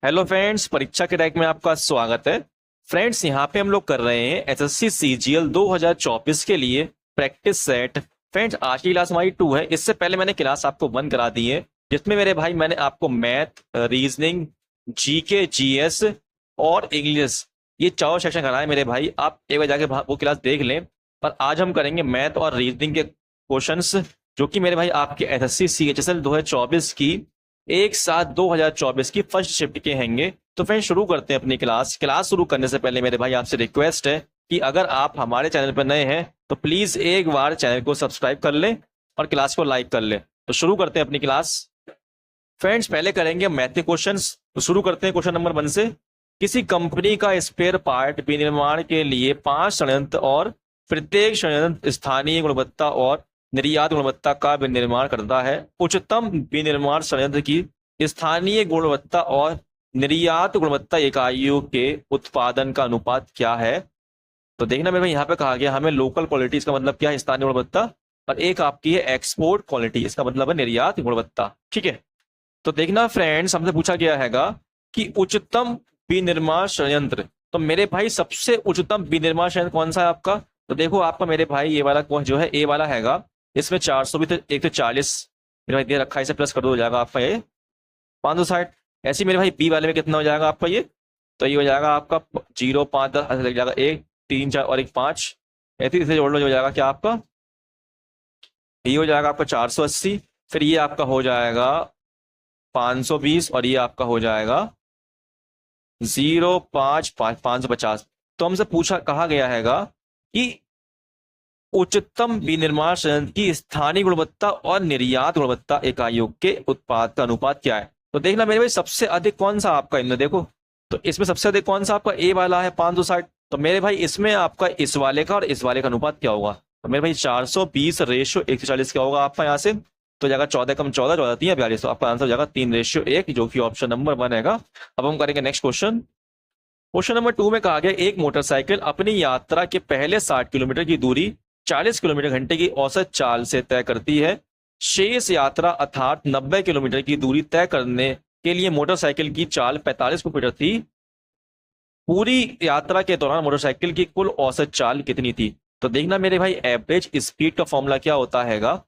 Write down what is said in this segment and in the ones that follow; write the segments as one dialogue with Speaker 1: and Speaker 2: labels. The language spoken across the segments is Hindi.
Speaker 1: हेलो फ्रेंड्स, परीक्षा के रैंक में आपका स्वागत है। फ्रेंड्स, यहाँ पे हम लोग कर रहे हैं एसएससी सीजीएल 2024 के लिए प्रैक्टिस सेट। फ्रेंड्स, आज की क्लास हमारी 2 है। इससे पहले मैंने क्लास आपको 1 करा दी है, जिसमें मेरे भाई मैंने आपको मैथ, रीजनिंग, जीके, जीएस और इंग्लिश, ये चारों सेक्शन कराए मेरे भाई। आप एक बार जाके वो क्लास देख लें। पर आज हम करेंगे मैथ और रीजनिंग के क्वेश्चंस, जो कि मेरे भाई आपके एसएससी सीएचएसएल 2024 की 1/7/2024 की फर्स्ट शिफ्ट के हैंगे। तो फ्रेंड्स, शुरू करते हैं अपनी क्लास शुरू करने से पहले मेरे भाई आपसे रिक्वेस्ट है कि अगर आप हमारे चैनल पर नए हैं तो प्लीज एक बार चैनल को सब्सक्राइब कर लें और क्लास को लाइक कर लें। तो शुरू करते हैं अपनी क्लास। फ्रेंड्स, पहले करेंगे मैथ के क्वेश्चंस। तो शुरू करते हैं क्वेश्चन नंबर 1 से। किसी कंपनी का स्पेयर पार्ट विनिर्माण के लिए 5 संयंत्र और प्रत्येक संयंत्र स्थानीय गुणवत्ता और निर्यात गुणवत्ता का विनिर्माण करता है। उच्चतम विनिर्माण संयंत्र की स्थानीय गुणवत्ता और निर्यात गुणवत्ता इकाइयों के उत्पादन का अनुपात क्या है? तो देखना मेरे भाई, यहाँ पे कहा गया हमें लोकल क्वालिटी, इसका मतलब क्या है? स्थानीय गुणवत्ता। और एक आपकी है एक्सपोर्ट क्वालिटी, इसका मतलब है निर्यात गुणवत्ता। ठीक है, तो देखना फ्रेंड्स, हमसे पूछा गया हैगा कि उच्चतम विनिर्माण संयंत्र। तो मेरे भाई सबसे उच्चतम विनिर्माण संयंत्र कौन सा है आपका? तो देखो आपका मेरे भाई ये वाला जो है, ए वाला हैगा। इसमें 400 भी तो 140 मेरे भाई दे रखा है, इसे प्लस कर दो, हो जाएगा आपका ये 560। ऐसे ही मेरे भाई बी वाले में कितना हो जाएगा आपका ये? तो ये हो जाएगा आपका 0 5 10 ऐसे लग जाएगा, 1 3 4 और 1 5। ऐसे इसे जोड़ लो, जो हो जाएगा क्या आपका? ये हो जाएगा आपका 480। फिर ये आपका हो जाएगा 520 और ये आपका हो जाएगा 0 5 5 550। तो हमसे पूछा, कहा गया हैगा कि उच्चतम विनिर्माण संयंत्र की स्थानीय गुणवत्ता और निर्यात गुणवत्ता इकाइयों के उत्पाद का अनुपात क्या है? तो देखना मेरे भाई, सबसे अधिक कौन सा आपका इनमें देखो, तो इसमें सबसे अधिक कौन सा आपका ए वाला है 560। तो मेरे भाई इसमें आपका इस वाले का और इस वाले का अनुपात क्या होगा? तो मेरे भाई 420/140 क्या होगा आपका यहाँ से? तो जाएगा 14 कम 14 14 3 42। तो आपका आंसर हो जाएगा 3/1, जो कि ऑप्शन नंबर 1 हैगा। अब हम करेंगे नेक्स्ट क्वेश्चन। क्वेश्चन नंबर 2 में कहा गया एक मोटरसाइकिल अपनी यात्रा के पहले 60 किलोमीटर की दूरी 40 किलोमीटर घंटे की औसत चाल से तय करती है। शेष यात्रा अर्थात 90 किलोमीटर की दूरी तय करने के लिए मोटरसाइकिल की चाल 45 किलोमीटर थी। पूरी यात्रा के दौरान मोटरसाइकिल की कुल औसत चाल कितनी थी? तो देखना मेरे भाई, एवरेज स्पीड का फॉर्मूला क्या होता हैगा?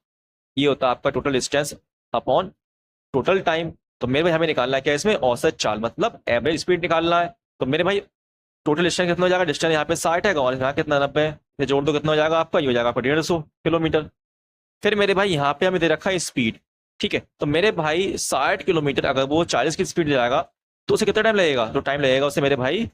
Speaker 1: ये होता है आपका total distance upon total time. तो मेरे भाई हमें निकालना है क्या इसमें? औसत चाल, मतलब एवरेज स्पीड निकालना है। तो मेरे भाई टोटल डिस्टेंस कितना हो जाएगा? डिस्टेंस यहाँ पे 60 है और यहाँ कितना 90 है, ये जोड़ दो, कितना हो जाएगा आपका? ये हो जाएगा आपका 150 किलोमीटर। फिर मेरे भाई यहाँ पे हमें दे रखा है स्पीड। ठीक है, तो मेरे भाई 60 किलोमीटर अगर वो 40 की स्पीड जाएगा तो उसे कितना टाइम लगेगा? तो टाइम लगेगा उसे मेरे भाई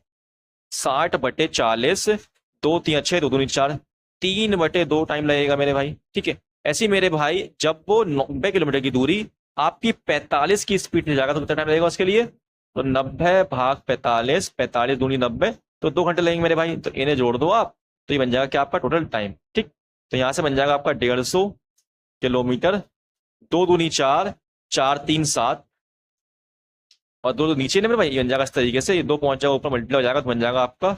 Speaker 1: 60/40, 2 3 6 2 दूनी 4, 3/2 टाइम लगेगा मेरे भाई। ठीक है, ऐसे ही मेरे भाई जब वो 90 किलोमीटर की दूरी आपकी 45 की स्पीड से जाएगा तो कितना टाइम लगेगा उसके लिए? तो 90/45, 45 दूनी 90, तो 2 घंटे लगेंगे मेरे भाई। तो इन्हें जोड़ दो आप, तो ये बन जाएगा क्या आपका टोटल टाइम। ठीक, तो यहां से बन जाएगा आपका 150 किलोमीटर, 2 दूनी 4, 4 3 7 और 2 तो नीचे नहीं मेरे भाई, ये बन जाएगा इस तरीके से, ये 2 पहुंच जाएगा ऊपर, मल्टीप्लाई हो जाएगा तो बन जाएगा आपका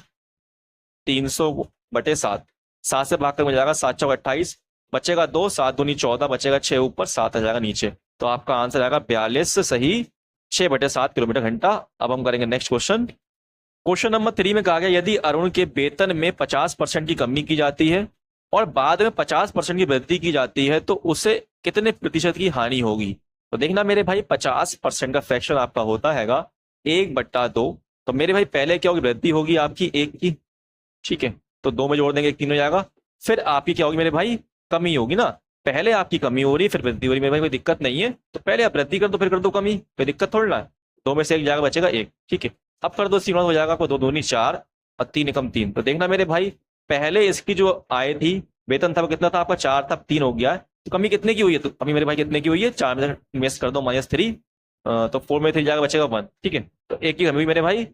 Speaker 1: 300/7। 7 से भाग कर बन जाएगा 7 चौक 28, बचेगा 2, 7 दूनी 14, बचेगा 6 ऊपर, 7 आ जाएगा नीचे। तो आपका आंसर आएगा 42 से सही 6/7 किलोमीटर घंटा। अब हम करेंगे नेक्स्ट क्वेश्चन। क्वेश्चन नंबर 3 में कहा गया यदि अरुण के वेतन में 50% की कमी की जाती है और बाद में 50% की वृद्धि की जाती है तो उसे कितने प्रतिशत की हानि होगी? तो देखना मेरे भाई, 50% का फ्रैक्शन आपका होता हैगा 1/2। तो मेरे भाई पहले क्या होगी? वृद्धि होगी आपकी 1 की। ठीक है, तो 2 में जोड़ देंगे 1 3 हो जाएगा। फिर आपकी क्या होगी मेरे भाई? कमी होगी ना। पहले आपकी कमी हो रही, फिर वृद्धि हो रही, मेरे भाई कोई दिक्कत नहीं है। तो पहले आप वृद्धि कर दो, फिर कर दो कमी, कोई दिक्कत थोड़ी ना है। 2 में से 1 जाएगा, बचेगा 1। ठीक है, अब कर दो सीमा, हो जाएगा आपको 2 दूनी 4 और 3 एकम 3। तो देखना मेरे भाई, पहले इसकी जो आय थी, वेतन था, वो कितना था आपका? 4 था, 3 हो गया है। तो कमी कितने की हुई है? तो कमी मेरे भाई कितने की हुई है? 4 में से मिस कर दो -3, तो 4 में 3 जाएगा, बचेगा 1। ठीक है, तो 1 की कमी हुई मेरे भाई,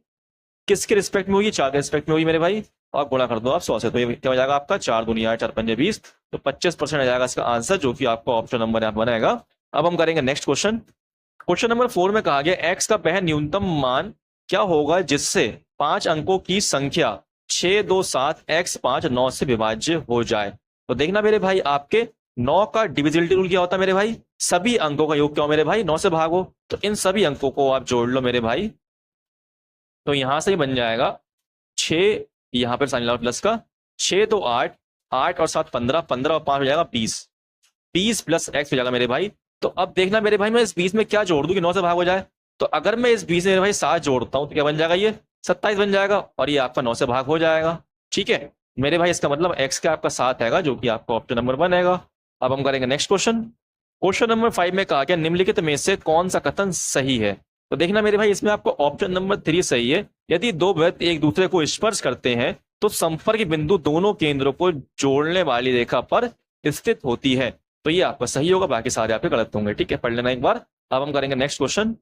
Speaker 1: किसके रिस्पेक्ट में हुई? 4 के रिस्पेक्ट में हुई मेरे भाई। और गुणा कर दो आप 100 से, तो ये क्या हो जाएगा आपका? 4 दूनी 8, 4 पंजे 20, तो 25% आ जाएगा इसका आंसर, जो कि आपका ऑप्शन नंबर यहाँ बनेगा। अब हम करेंगे नेक्स्ट क्वेश्चन। क्वेश्चन नंबर 4 में कहा गया एक्स का वह न्यूनतम मान क्या होगा जिससे 5 अंकों की संख्या 6 2 7 x5 9 से विभाज्य हो जाए? तो देखना मेरे भाई, आपके 9 का डिविजिबिलिटी रूल क्या होता है मेरे भाई? सभी अंकों का योग क्या हो मेरे भाई? 9 से भागो। तो इन सभी अंकों को आप जोड़ लो मेरे भाई, तो यहां से ही बन जाएगा 6, यहाँ पर साइन लगा प्लस का, 6 तो 8, 8 और 7 15, 15 और 5 हो जाएगा 20, 20 प्लस एक्स हो जाएगा मेरे भाई। तो अब देखना मेरे भाई, मैं इस 20 में क्या जोड़ दूं कि 9 से भाग हो जाए। तो अगर मैं इस 20 में मेरे भाई 7 जोड़ता हूं तो क्या बन जाएगा, ये 27 बन जाएगा, और ये आपका 9 से भाग हो जाएगा। ठीक है मेरे भाई, इसका मतलब एक्स का आपका 7 आएगा, जो कि आपका ऑप्शन नंबर 1 आएगा। अब हम करेंगे नेक्स्ट क्वेश्चन। क्वेश्चन नंबर 5 में कहा गया निम्नलिखित में से कौन सा कथन सही है। तो देखना मेरे भाई, इसमें आपको ऑप्शन नंबर 3 सही है। यदि दो व्यक्ति एक दूसरे को स्पर्श करते हैं तो संपर्क बिंदु दोनों केंद्रों को जोड़ने वाली रेखा पर स्थित होती है। तो ये आपका सही होगा, बाकी सारे आपके गलत होंगे। ठीक है, पढ़ लेना एक बार। अब हम करेंगे नेक्स्ट क्वेश्चन।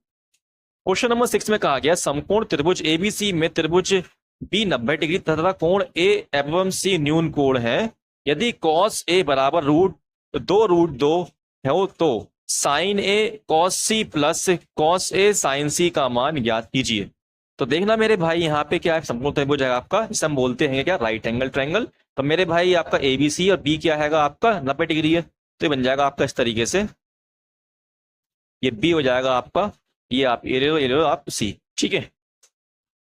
Speaker 1: क्वेश्चन नंबर 6 में कहा गया समकोण त्रिभुज एबीसी में त्रिभुज बी 90 डिग्री तथा कोण ए एवं सी न्यून कोण है। यदि कॉस ए बराबर √2 है तो sign A cos C plus cos A sign सी का मान ज्ञात कीजिए। तो देखना मेरे भाई, यहाँ पे क्या है, समकोण त्रिभुज है आपका, इसे हम बोलते हैं क्या, राइट एंगल ट्रायंगल। तो मेरे भाई आपका एबीसी और बी क्या है आपका 90 डिग्री है, तो ये बन जाएगा आपका इस तरीके से, ये बी हो जाएगा आपका, ये आप ए ले लो आप सी। ठीक है,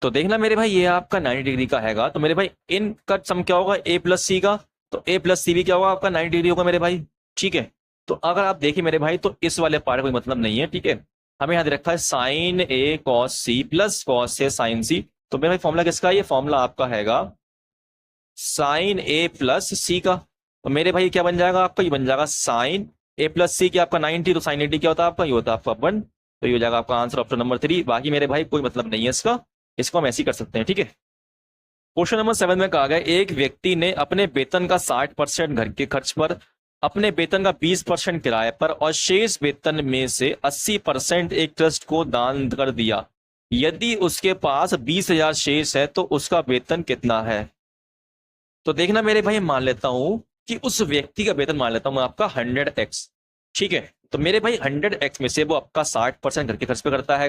Speaker 1: तो देखना मेरे भाई ये आपका 90 डिग्री का हैगा। तो मेरे भाई इन का सम क्या होगा, ए प्लस सी का, तो ए प्लस सी भी क्या होगा आपका 90 डिग्री होगा मेरे भाई। ठीक है, तो अगर आप देखिए मेरे भाई, तो इस वाले पार्ट का कोई मतलब नहीं है। ठीक है, हमें यहाँ दे रखा है sign A cos C plus cos A sign सी। तो मेरे भाई फॉर्मूला किसका, ये फॉर्मूला आपका हैगा साइन ए प्लस सी का। तो मेरे भाई क्या बन जाएगा आपका, ये बन जाएगा साइन ए प्लस सी की आपका 90, तो साइन 80 क्या होता है आपका, ये होता है आपका 1। तो ये हो जाएगा आपका आंसर ऑप्शन नंबर 3। बाकी मेरे भाई कोई मतलब नहीं है इसका, इसको हम ऐसे ही कर सकते हैं। ठीक है, क्वेश्चन नंबर 7 में कहा गया एक व्यक्ति ने अपने वेतन का 60% घर के खर्च पर, अपने वेतन का 20% किराए पर और शेष वेतन में से 80% एक ट्रस्ट को दान कर दिया। यदि उसके पास 20,000 शेष है तो उसका वेतन कितना है। तो देखना मेरे भाई, मान लेता हूं कि उस व्यक्ति का वेतन मान लेता हूं मैं आपका 100x। ठीक है, तो मेरे भाई 100x में से वो आपका 60% घर के खर्च पे करता है,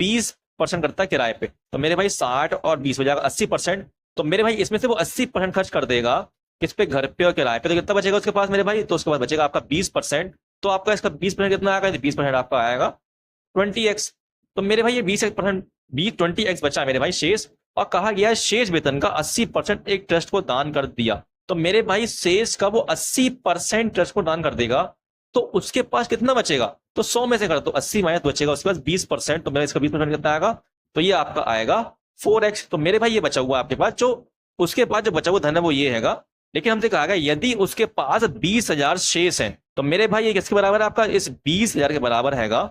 Speaker 1: 20% करता है किराए पे। तो मेरे भाई 60 और 20 हो जाएगा 80%। तो मेरे भाई इसमें से वो 80% खर्च कर देगा किस पे, घर पे और किराए पे। तो कितना बचेगा उसके पास मेरे भाई, तो उसके पास बचेगा आपका 20%। तो आपका इसका 20% कितना आएगा, 20% आपका आएगा 20x। तो मेरे भाई ये 20% 20x बचा मेरे भाई शेष, और कहा गया शेष वेतन का 80% एक ट्रस्ट को दान कर दिया। तो मेरे भाई शेष का वो 80% ट्रस्ट को दान कर देगा, तो उसके पास कितना बचेगा, तो 100 में से कर दो 80 माइनस बचेगा उसके पास 20%। तो मेरा इसका 20% कितना आएगा, तो ये आपका आएगा 4x। तो मेरे भाई ये बचा हुआ आपके पास, जो उसके पास जो बचा हुआ धन है वो ये हैगा। लेकिन हमसे कहा गया यदि उसके पास 20,000 शेष है, तो मेरे भाई ये किसके बराबर है आपका, इस 20,000 के बराबर हैगा।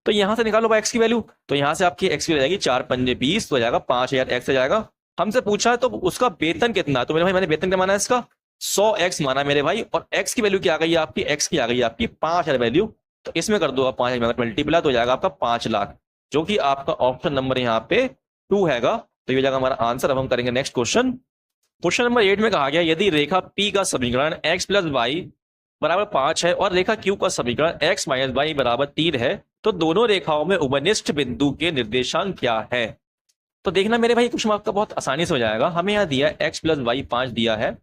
Speaker 1: तो यहां से निकालो एक्स की वैल्यू, तो यहां से आपकी एक्स की हो जाएगी 4 पंजे 20, तो हो जाएगा 5,000 एक्स हो जाएगा। हमसे पूछा तो उसका वेतन कितना, तो मेरे भाई मैंने वेतन क्या माना है इसका 100x माना मेरे भाई, और x की वैल्यू क्या आ गई आपकी, x की आ गई आपकी 5,000 वैल्यू। तो इसमें कर दो आप 5,000 मल्टीप्लाई, तो हो जाएगा आपका 5 लाख, जो कि आपका ऑप्शन नंबर यहाँ पे 2 हैगा। तो ये हो जाएगा हमारा आंसर। अब हम करेंगे नेक्स्ट क्वेश्चन। क्वेश्चन नंबर 8 में कहा गया यदि रेखा P का समीकरण x प्लस वाई बराबर 5 है और रेखा Q का समीकरण x माइनस वाई बराबर 3 है, तो दोनों रेखाओं में उपनिष्ठ बिंदु के निर्देशांक क्या है। तो देखना मेरे भाई क्वेश्चन आपका बहुत आसानी से हो जाएगा। हमें यहाँ दिया है x प्लस वाई 5 दिया है,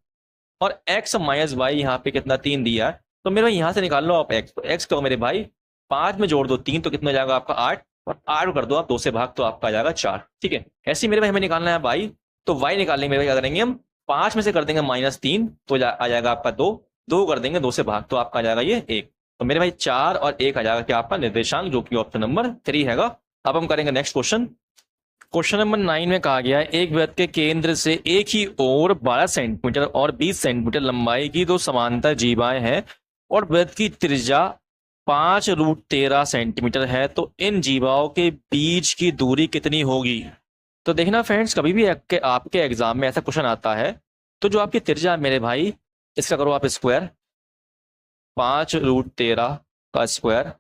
Speaker 1: और x माइनस वाई यहाँ पे कितना 3 दिया है। तो मेरे भाई यहाँ से निकाल लो आप x, तो x को मेरे भाई 5 में जोड़ दो 3, तो कितना जाएगा आपका 8, और 8 कर दो आप 2 से भाग, तो आपका आ जाएगा 4। ठीक है, ऐसे ही मेरे भाई हमें निकालना है y, तो y निकालने मेरे भाई क्या करेंगे हम, 5 में से कर देंगे -3, तो आ जाएगा आपका 2, 2 कर देंगे 2 से भाग, तो आपका आ जाएगा ये 1। तो मेरे भाई 4 और 1 आ जाएगा क्या आपका निर्देशांक, जो कि ऑप्शन नंबर 3 हैगा। अब हम करेंगे नेक्स्ट क्वेश्चन। क्वेश्चन नंबर 9 में कहा गया है एक वृत्त के केंद्र से एक ही ओर 12 सेंटीमीटर और 20 सेंटीमीटर लंबाई की दो समांतर जीवाएं हैं और वृत्त की त्रिज्या 5√13 सेंटीमीटर है, तो इन जीवाओं के बीच की दूरी कितनी होगी। तो देखना फ्रेंड्स, कभी भी आपके एग्जाम में ऐसा क्वेश्चन आता है, तो जो आपकी त्रिज्या है मेरे भाई, इसका करो आप स्क्वायर, 5√13 का स्क्वायर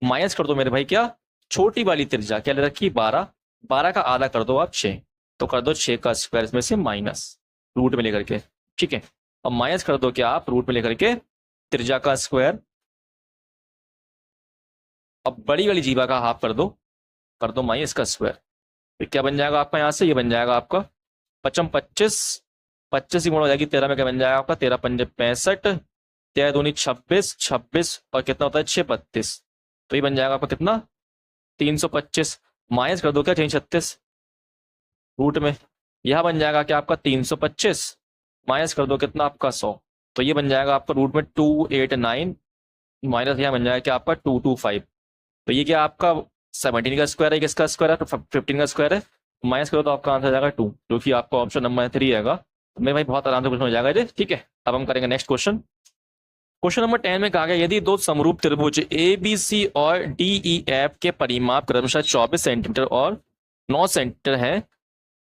Speaker 1: माइनस कर दो मेरे भाई क्या, छोटी वाली त्रिज्या क्या ले रखी 12, 12 का आधा कर दो आप 6, तो कर दो 6 का स्क्वायर इसमें से माइनस रूट में लेकर के। ठीक है, अब माइनस कर दो क्या आप रूट में लेकर के त्रिज्या का स्क्वायर, अब बड़ी वाली जीवा का हाफ कर दो माइनस का स्क्वायर, तो क्या बन जाएगा आपका, यहाँ से ये बन जाएगा आपका 25 25 25 की गुणा हो जाएगी 13 में, क्या बन जाएगा आपका 13 पंजे 65, 13 दूनी 26 26 और कितना होता है 6 32, तो ये बन जाएगा आपका कितना 325। माइनस कर दो क्या 336 रूट में, यह बन जाएगा क्या आपका 325, माइनस कर दो कितना आपका 100, तो ये बन जाएगा आपका रूट में 289, माइनस यह बन जाएगा क्या आपका 225। तो ये क्या आपका 17 का स्क्वायर है, किसका स्क्वायर है, तो 15 का स्क्वायर है, माइनस करो तो आपका आंसर आ जाएगा 2, जो कि आपका ऑप्शन नंबर 3 आएगा। तो मेरे भाई बहुत आराम से क्वेश्चन हो जाएगा ये, ठीक है। अब हम करेंगे नेक्स्ट क्वेश्चन। क्वेश्चन नंबर 10 में कहा गया यदि दो समरूप त्रिभुज ए बी सी और डी ई एफ के परिमाप क्रमशः 24 सेंटीमीटर और 9 सेंटीमीटर है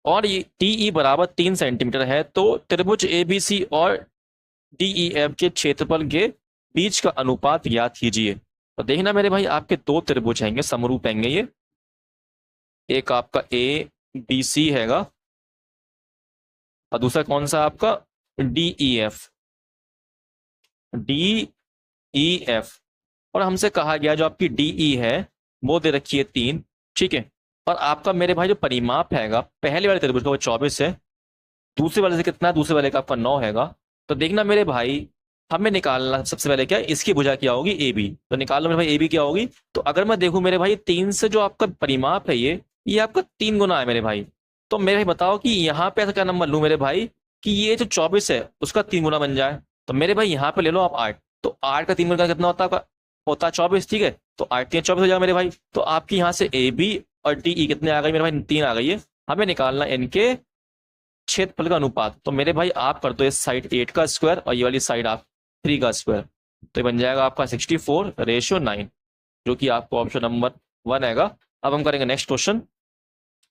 Speaker 1: और ये डी ई बराबर 3 सेंटीमीटर है, तो त्रिभुज ए बी सी और डी ई एफ के क्षेत्रफल के बीच का अनुपात ज्ञात कीजिए। तो देखना मेरे भाई आपके दो त्रिभुज हैंगे, समरूप हैंगे ये, एक आपका ए बी सी हैगा और दूसरा कौन सा आपका D E F, D E F. और हमसे कहा गया जो आपकी डी ई है वो दे रखी है 3, ठीक है। और आपका मेरे भाई जो परिमाप हैगा पहले वाले त्रिभुज का वो 24 है, दूसरे वाले से कितना है, दूसरे वाले का आपका 9 हैगा। तो देखना मेरे भाई हमें निकालना सबसे पहले क्या है, इसकी भुजा क्या होगी ए बी, तो निकाल लो मेरे भाई ए बी क्या होगी। तो अगर मैं देखूं मेरे भाई 3 से जो आपका परिमाप है ये आपका 3 गुना है मेरे भाई। तो मेरे भाई बताओ कि यहाँ पे ऐसा क्या नंबर लूं मेरे भाई कि ये जो 24 है उसका 3 गुना बन जाए। तो मेरे भाई यहाँ पे ले लो आप 8, तो 8 का 3 गुना कितना होता है, होता है 24, ठीक है। तो 8 3 24 हो जाएगा मेरे भाई। तो आपकी यहाँ से ए बी और डी ई कितने आ गए मेरे भाई, 3 आ गई है। हमें निकालना इनके क्षेत्रफल का अनुपात। तो मेरे भाई आप कर दो इस साइड 8 का स्क्वायर और ये वाली साइड आप 3 का स्क्वायर, तो ये बन जाएगा आपका 64:9, जो कि आपको ऑप्शन नंबर 1 आएगा। अब हम करेंगे नेक्स्ट क्वेश्चन।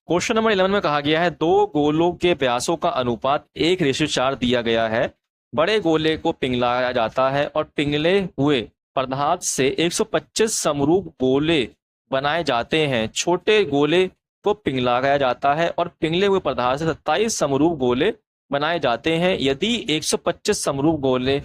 Speaker 1: क्वेश्चन नंबर 11 में कहा गया है दो गोलों के व्यासों का अनुपात 1:4 दिया गया है। बड़े गोले को पिघलाया जाता है और पिघले हुए पदार्थ से 125 समरूप गोले बनाए जाते हैं। छोटे गोले को पिघलाया जाता है और पिघले हुए पदार्थ से 27 समरूप गोले बनाए जाते हैं। यदि 125 समरूप गोले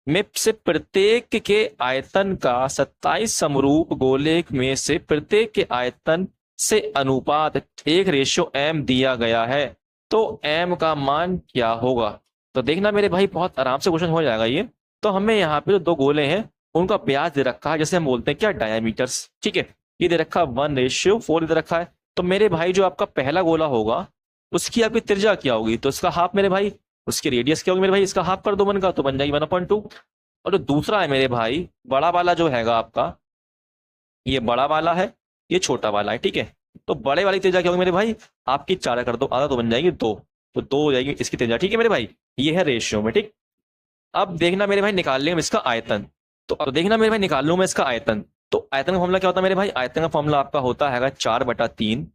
Speaker 1: में से प्रत्येक के आयतन का 27 समरूप गोले में से प्रत्येक के आयतन से अनुपात 1:m दिया गया है, तो m का मान क्या होगा। तो देखना मेरे भाई बहुत आराम से क्वेश्चन हो जाएगा ये। तो हमें यहाँ पे जो दो गोले हैं उनका व्यास दे रखा है, जैसे हम बोलते हैं क्या डायमीटर्स, ठीक है। ये दे रखा 1:4 दे रखा है। तो मेरे भाई जो आपका पहला गोला होगा उसकी आपकी त्रिज्या क्या होगी, तो इसका हाफ मेरे भाई, उसकी रेडियस क्या होगी मेरे भाई, इसका हाफ कर दो 1 का, तो बन जाएगी 1/2। और जो दूसरा है मेरे भाई बड़ा वाला जो हैगा आपका, ये बड़ा वाला है ये छोटा वाला है, ठीक है। तो बड़े वाली त्रिज्या क्या होगी मेरे भाई, आपकी 4 कर दो आधा, तो बन जाएगी 2, तो 2 हो जाएगी इसकी त्रिज्या, ठीक है मेरे भाई। ये है रेशियो में, ठीक। अब देखना मेरे भाई निकाल लेंगे इसका आयतन। तो अब देखना मेरे भाई निकाल लूं मैं इसका आयतन। तो आयतन का फॉर्मूला क्या होता है मेरे भाई, आयतन का फॉर्मूला आपका होता है 4/3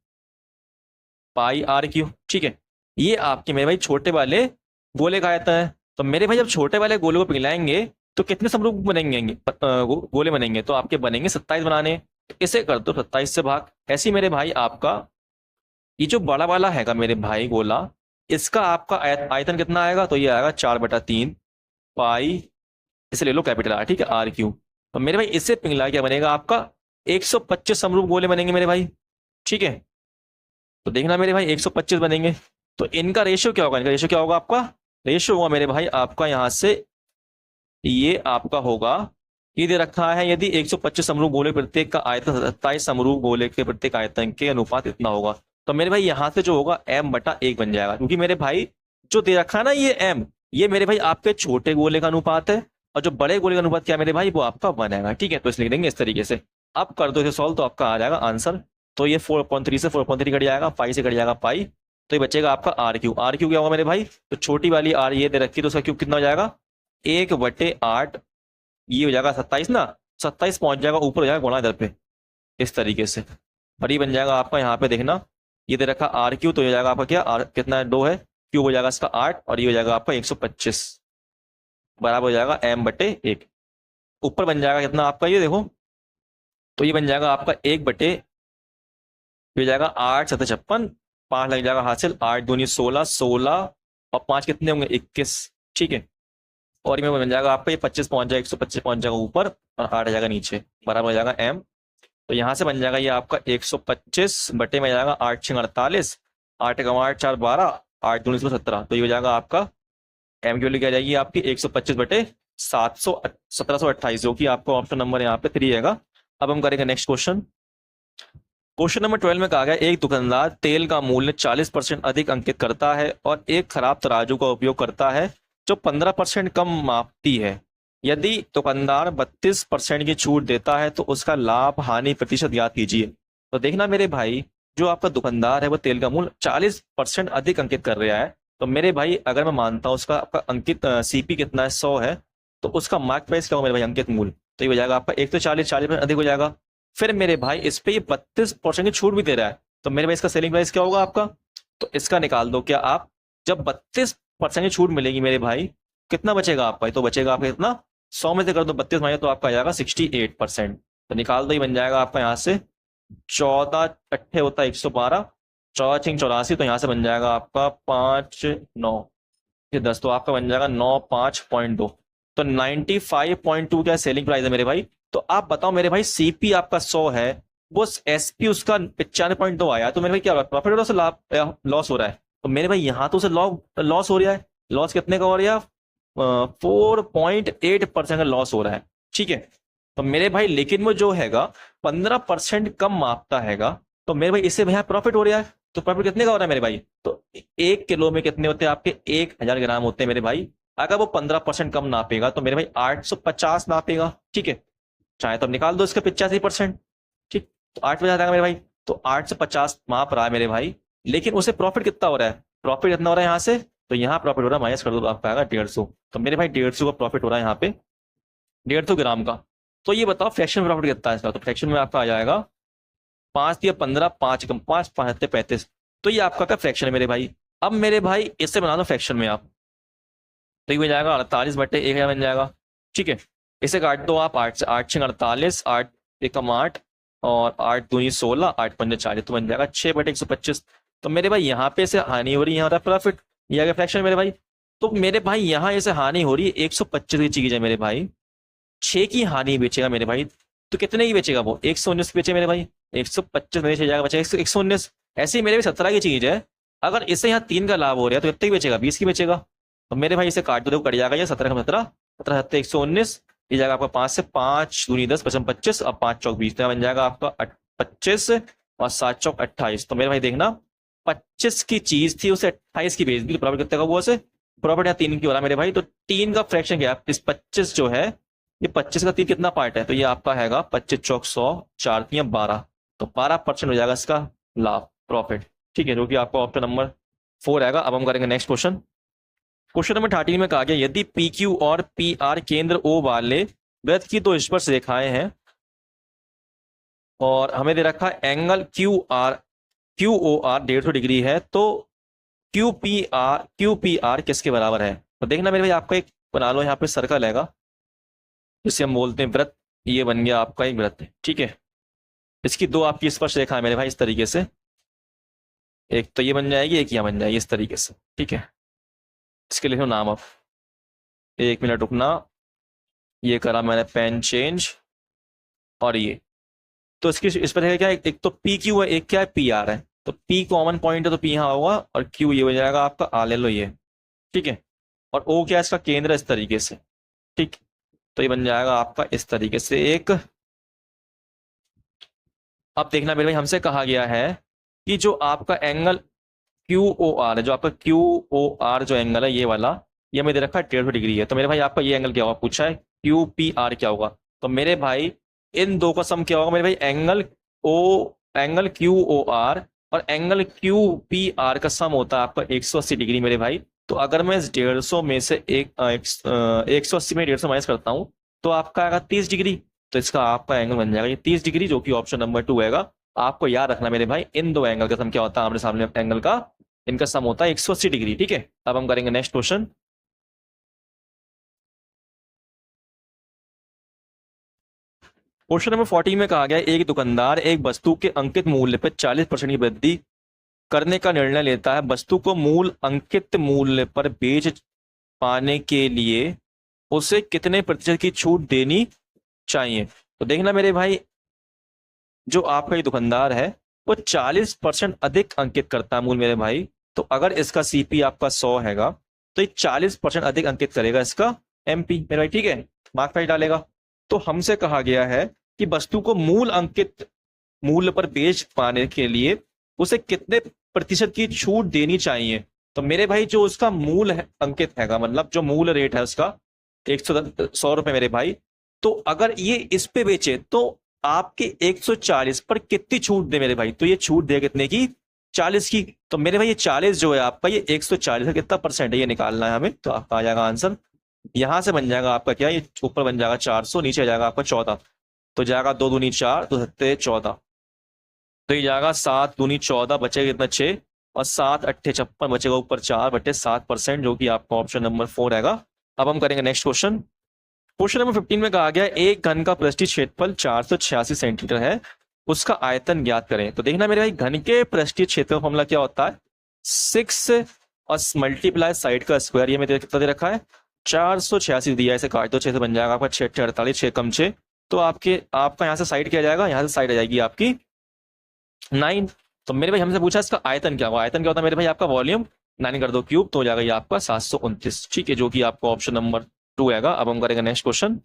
Speaker 1: पाई आर क्यू, ठीक है। ये आपके मेरे भाई छोटे वाले गोले का आयतन है। तो मेरे भाई जब छोटे वाले गोले को पिघलाएंगे तो कितने समरूप बनेंगे, गोले बनेंगे, तो आपके बनेंगे 27 बनाने। तो इसे कर दो 27 से भाग। ऐसे ही मेरे भाई आपका ये जो बड़ा वाला हैगा मेरे भाई गोला, इसका आपका आयतन कितना आएगा, तो ये आएगा 4/3 पाई, इसे ले लो कैपिटल आर, ठीक है, आर क्यू। तो मेरे भाई इससे पिघला क्या बनेगा आपका 125 समरूप गोले बनेंगे मेरे भाई, ठीक है। तो देखना मेरे भाई 125 बनेंगे। तो इनका रेशियो क्या होगा, इनका रेशियो क्या होगा, आपका रेशियो होगा मेरे भाई आपका यहाँ से ये आपका होगा, ये दे रखा है यदि 125 समरूप गोले प्रत्येक का आयतन 27 समरूप गोले के प्रत्येक आयतन के अनुपात इतना होगा। तो मेरे भाई यहाँ से जो होगा m/1 बन जाएगा, क्योंकि मेरे भाई जो दे रखा है ना ये m, ये मेरे भाई आपके छोटे गोले का अनुपात है और जो बड़े गोले का अनुपात क्या है मेरे भाई, वो आपका 1 आएगा, ठीक है। तो इसलिए लिख देंगे इस तरीके से। अब कर दो इसे सॉल्व, तो आपका आ जाएगा आंसर। तो ये 4.3 से 4.3 कट जाएगा, पाई से कट जाएगा पाई, तो ये बचेगा आपका आर क्यू। आर क्यू क्या होगा मेरे भाई, तो छोटी वाली आर ये दे रखी, तो उसका क्यूब कितना हो जाएगा 1/8, ये हो जाएगा 27 ना, 27 पहुंच जाएगा ऊपर, हो जाएगा गुणा इधर पे इस तरीके से। और ये बन जाएगा आपका यहाँ पे देखना, ये दे रखा आर क्यू, तो ये हो जाएगा आपका क्या, आर कितना है 2 है, क्यूब हो जाएगा इसका 8 और ये हो जाएगा आपका 125 बराबर हो जाएगा m/1। ऊपर बन जाएगा कितना आपका, ये देखो, तो ये बन जाएगा आपका 1/, हो जाएगा 8 7 56, 5 लग जाएगा हासिल, 8 दूनी 16, 16 और 5 कितने होंगे 21, ठीक है। और ये बन जाएगा आपका ये 25 पहुंच जाएगा, 125 पहुंच जाएगा ऊपर और 8 आ जाएगा नीचे, बराबर हो जाएगा m। तो यहाँ से बन जाएगा ये आपका 125 बटे में जाएगा 8 6 48, 8 × 8 4 12, 8 दूनी 17, तो ये हो जाएगा आपका m की वैल्यू क्या जाएगी आपकी 125 बटे 1728, जो कि आपका ऑप्शन नंबर यहाँ पे 3 आएगा। अब हम करेंगे नेक्स्ट क्वेश्चन। क्वेश्चन नंबर 12 में कहा गया एक दुकानदार तेल का मूल्य 40% अधिक अंकित करता है और एक खराब तराजू का उपयोग करता है जो 15% कम मापती है। यदि दुकानदार 32% की छूट देता है तो उसका लाभ हानि प्रतिशत ज्ञात कीजिए। तो देखना मेरे भाई, जो आपका दुकानदार है वो तेल का मूल्य 40% अधिक अंकित कर रहा है। तो मेरे भाई अगर मैं मानता हूँ उसका आपका अंकित सीपी कितना है, 100 है, तो उसका मार्क प्राइस क्या होगा मेरे भाई, अंकित मूल्य, तो ये हो जाएगा आपका एक तो 40% अधिक हो जाएगा। फिर मेरे भाई इस पे ये 32% की छूट भी दे रहा है, तो मेरे भाई इसका सेलिंग प्राइस क्या होगा आपका, तो इसका निकाल दो क्या आप। जब 32% की छूट मिलेगी मेरे भाई, कितना बचेगा आपका, तो बचेगा आपका इतना, 100 में से कर दो 32 भाई तो आपका आ जाएगा 68%। तो निकाल दो, ये बन जाएगा आपका यहाँ से 14 अट्ठे होता है 112, 14 84, तो यहाँ से बन जाएगा आपका 5 9 10, तो आपका बन जाएगा 95.2। तो 95.2 क्या सेलिंग प्राइस है मेरे भाई। तो आप बताओ मेरे भाई, सीपी आपका 100 है, वो एसपी उसका 95.2 आया, तो मेरे भाई क्या प्रॉफिट हो रहा है, लाभ लॉस हो रहा है। तो मेरे भाई यहाँ तो उसे लॉस हो रहा है। लॉस कितने का हो रहा है, 4.8% का लॉस हो रहा है, ठीक है। तो मेरे भाई लेकिन वो जो हैगा 15% कम मापता हैगा, तो मेरे भाई इससे भैया प्रॉफिट हो रहा है। तो प्रॉफिट कितने का हो रहा है मेरे भाई, तो 1 किलो में कितने होते हैं आपके, 1000 ग्राम होते हैं मेरे भाई। अगर वो 15% कम नापेगा तो मेरे भाई 850 नापेगा, ठीक है। चाहे तो अब निकाल दो इसका 85%, ठीक। तो 8 बजे जाएगा मेरे भाई, तो 850 माप रहा है मेरे भाई, लेकिन उसे प्रॉफिट कितना हो रहा है, प्रॉफिट कितना हो रहा है यहाँ से, तो यहाँ प्रॉफिट हो रहा है, माइनस कर दो तो आपका आएगा 150। तो मेरे भाई 150 का प्रॉफिट हो रहा है यहाँ पे, 150 ग्राम का। तो ये बताओ फ्रैक्शन प्रॉफिट कितना है इसका, तो फ्रैक्शन में आपका आ जाएगा 5 या 15, 5 कम 5 5 35। तो ये आपका का फ्रैक्शन है मेरे भाई। अब मेरे भाई इससे बना दो फ्रैक्शन में आप, तो ये बन जाएगा 48/1000 बन जाएगा, ठीक है। इसे काट दो आप 8 से, 8 6 48, 8 एकम 8 और 8 दूनी 16, 8 पंजे 40, तो बन जाएगा 6/125। तो मेरे भाई यहाँ पे से हानि हो रही है, यहाँ प्रॉफिट, ये आ गया फ्रैक्शन मेरे भाई। तो मेरे भाई यहाँ ऐसे हानि हो रही है 125 की चीज है मेरे भाई, 6 की हानि बेचेगा मेरे भाई, तो कितने की बेचेगा वो, 119 की बेचे मेरे भाई, 125 में से जाएगा बचेगा 119। ऐसे ही मेरे भी 17 की चीज है, अगर इससे यहाँ 3 का लाभ हो रहा है तो कितने की बेचेगा, 20 की बेचेगा। तो मेरे भाई इसे काट दो, देखो कट जाएगा ये 17 का 17, 17 7 119, ये जाएगा आपका 5 से 5 दूनी 10 55 25 और 5 चौक 20, तो बन जाएगा आपका 25 और 7 चौक 28। तो मेरे भाई देखना 25 की चीज थी उसे 28 की बेच दी, तो प्रॉफिट कितने का हुआ उसे, प्रॉफिट यहाँ 3 की हो रहा है मेरे भाई। तो 3 का फ्रैक्शन क्या है, इस 25 जो है, ये 25 का 3 कितना पार्ट है, तो ये आपका हैगा 25 चौक 100, 4 3 12, तो 12% हो जाएगा इसका लाभ प्रॉफिट, ठीक है, जो कि आपका ऑप्शन नंबर 4 आएगा। अब हम करेंगे नेक्स्ट क्वेश्चन। क्वेश्चन नंबर 13 में कहा गया यदि पी क्यू और पी आर केंद्र ओ वाले वृत्त की दो स्पर्श रेखाएं हैं और हमें दे रखा है angle Q O R 150 degree है, तो क्यू पी आर किसके बराबर है। तो देखना मेरे भाई, आपका एक बना लो यहाँ पे सर्कल हैगा जिसे हम बोलते हैं वृत्त, ये बन गया आपका एक वृत्त, ठीक है। इसकी दो आपकी स्पर्श रेखा है मेरे भाई इस तरीके से, एक तो ये बन जाएगी, एक यहाँ बन जाएगी इस तरीके से, ठीक है। इसके लिखो नाम, अब 1 मिनट रुकना, ये करा मैंने पेन चेंज, और ये तो इसकी इस पर क्या है, एक तो पी क्यू है, एक क्या है पी आर है। तो पी कॉमन पॉइंट है तो पी यहाँ होगा, और क्यू ये हो जाएगा आपका, आ ले लो ये, ठीक है। और ओ क्या है इसका केंद्र इस तरीके से, ठीक। तो ये बन जाएगा आपका इस तरीके से एक। अब देखना मेरे भाई, हमसे कहा गया है कि जो आपका एंगल क्यू ओ आर है, जो आपका क्यू ओ आर जो एंगल है ये वाला, ये हमें दे रखा है 150 डिग्री है। तो मेरे भाई आपका ये एंगल क्या होगा, पूछा है क्यू पी आर क्या होगा। तो मेरे भाई इन दो का सम क्या होगा मेरे भाई, एंगल क्यू ओ आर और एंगल क्यू पी आर का सम होता है आपका 180 डिग्री मेरे भाई। तो अगर मैं इस 150 में से 180 में 150 माइनस करता हूँ तो आपका आएगा 30 डिग्री, तो इसका आपका एंगल बन जाएगा ये 30 डिग्री, जो कि ऑप्शन नंबर 2 आएगा। आपको याद रखना मेरे भाई, इन दो एंगल का सम क्या होता है, आमने सामने एंगल का, इनका सम होता है 180 डिग्री, ठीक है। अब हम करेंगे नेक्स्ट क्वेश्चन। क्वेश्चन नंबर 40 में कहा गया एक दुकानदार एक वस्तु के अंकित मूल्य पर 40% की वृद्धि करने का निर्णय लेता है। वस्तु को मूल अंकित मूल्य पर बेच पाने के लिए उसे कितने प्रतिशत की छूट देनी चाहिए। तो देखना मेरे भाई, जो आपका ये दुकानदार है वो 40% अधिक अंकित करता है मूल मेरे भाई। तो अगर इसका सीपी आपका 100 हैगा तो ये 40% अधिक अंकित करेगा इसका एमपी मेरे भाई, ठीक है, मार्क प्राइस डालेगा। तो हमसे कहा गया है कि वस्तु को मूल अंकित मूल्य पर बेच पाने के लिए उसे कितने प्रतिशत की छूट देनी चाहिए। तो मेरे भाई जो उसका मूल है अंकित हैगा, मतलब जो मूल रेट है उसका 100 मेरे भाई, तो अगर ये इस पे बेचे तो आपके 140 पर कितनी छूट दे मेरे भाई। तो ये छूट दे कितने की, 40 की। तो मेरे भाई ये 40 जो है आपका, ये 140 का कितना परसेंट है ये निकालना है हमें। तो आपका आ जाएगा आंसर, यहां से बन जाएगा आपका क्या, ये ऊपर बन जाएगा 400, नीचे आ जाएगा आपका 14। तो जाएगा 2 दूनी 4, 2 सत्ते 14, तो ये जाएगा 7 दूनी 14, बचेगा कितना 6, और 7 अट्ठे 56, बचेगा ऊपर 4/7%, जो कि आपका ऑप्शन नंबर 4 रहेगा। अब हम करेंगे नेक्स्ट क्वेश्चन। क्वेश्चन नंबर 15 में कहा गया एक घन का पृष्ठीय क्षेत्रफल 486 सेंटीमीटर है, उसका आयतन ज्ञात करें। तो देखना मेरे भाई, घन के पृष्ठीय क्षेत्र का फॉर्मूला क्या होता है, 6 और मल्टीप्लाई साइड का स्क्वायर। ये मेरे कितना दे रखा है, 486 दिया है, इसे काट दो 6 से, बन जाएगा आपका 6 48, 6 कम 6, तो आपका यहाँ से साइड क्या जाएगा, यहाँ से साइड आ जाएगी आपकी 9। तो मेरे भाई हमसे पूछा इसका आयतन क्या हुआ, आयतन क्या होता है मेरे भाई, आपका वॉल्यूम 9 कर दो क्यूब, तो हो जाएगा ये आपका 729, ठीक है, जो कि आपका ऑप्शन नंबर 2 आएगा। अब हम करेंगे नेक्स्ट क्वेश्चन।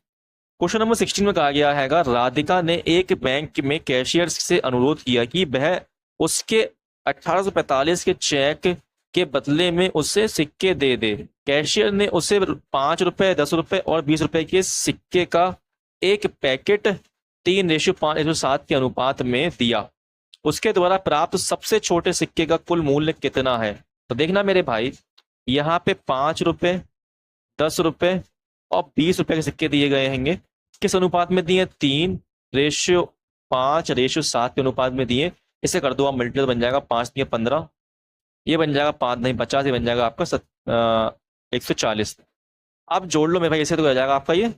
Speaker 1: क्वेश्चन नंबर 16 में कहा गया है, राधिका ने एक बैंक में कैशियर से अनुरोध किया कि वह उसके 1845 के चेक के बदले में उसे सिक्के दे दे। कैशियर ने उसे 5 रुपए, 10 रुपए और 20 रुपए के सिक्के का एक पैकेट 3:5:7 के अनुपात में दिया। उसके द्वारा प्राप्त सबसे छोटे सिक्के का कुल मूल्य कितना है। तो देखना मेरे भाई, यहाँ पे 5 रुपए, 10 रुपए और 20 रुपए के सिक्के दिए गए हैंगे, किस अनुपात में दिए, 3:5:7 के अनुपात में दिए। इसे कर दो आप मल्टीपल, बन जाएगा 5 दिए 15, ये बन जाएगा 5 नहीं 50, ये बन जाएगा आपका 140। अब जोड़ लो मेरे भाई, ऐसे तो हो जाएगा आपका ये।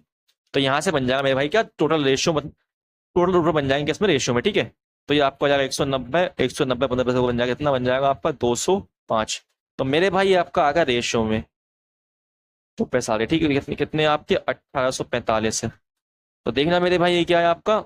Speaker 1: तो यहाँ से बन जाएगा मेरे भाई क्या, टोटल रेशियो, टोटल रुपये बन जाएंगे इसमें रेशियो में, ठीक है। तो ये आपको आ जाएगा 190, 190 15 बन जाएगा, कितना बन जाएगा आपका 205। तो मेरे भाई ये आपका आ गया रेशियो में तो पैसा आ गया, ठीक है। कितने आपके 1845 है। तो देखना मेरे भाई ये क्या है आपका,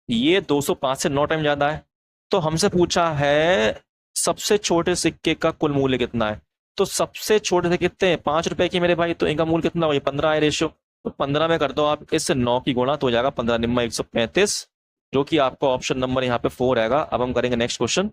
Speaker 1: ये 205 से 9 टाइम ज्यादा है। तो हमसे पूछा है सबसे छोटे सिक्के का कुल मूल्य कितना है। तो सबसे छोटे से कितने हैं, 5 रुपए की मेरे भाई, तो इनका मूल्य कितना होगा, 15 है रेशियो। तो 15 में कर दो आप इससे 9 की गुणा, तो हो जाएगा 15 निम्मा 135, जो कि आपका ऑप्शन नंबर यहाँ पे 4 आएगा। अब हम करेंगे नेक्स्ट क्वेश्चन।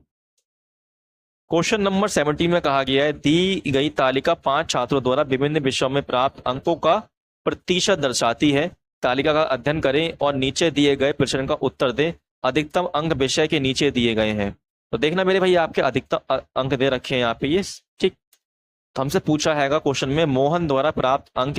Speaker 1: क्वेश्चन नंबर 17 में कहा गया है, दी गई तालिका 5 छात्रों द्वारा विभिन्न विषयों में प्राप्त अंकों का प्रतिशत दर्शाती है। तालिका का अध्ययन करें और नीचे दिए गए प्रश्न का उत्तर दें। अधिकतम अंक विषय के नीचे दिए गए हैं। तो देखना मेरे भाई आपके अधिकतम अंक दे रखे हैं यहाँ पे ये, ठीक। तो हमसे पूछा हैगा क्वेश्चन में, मोहन द्वारा प्राप्त अंक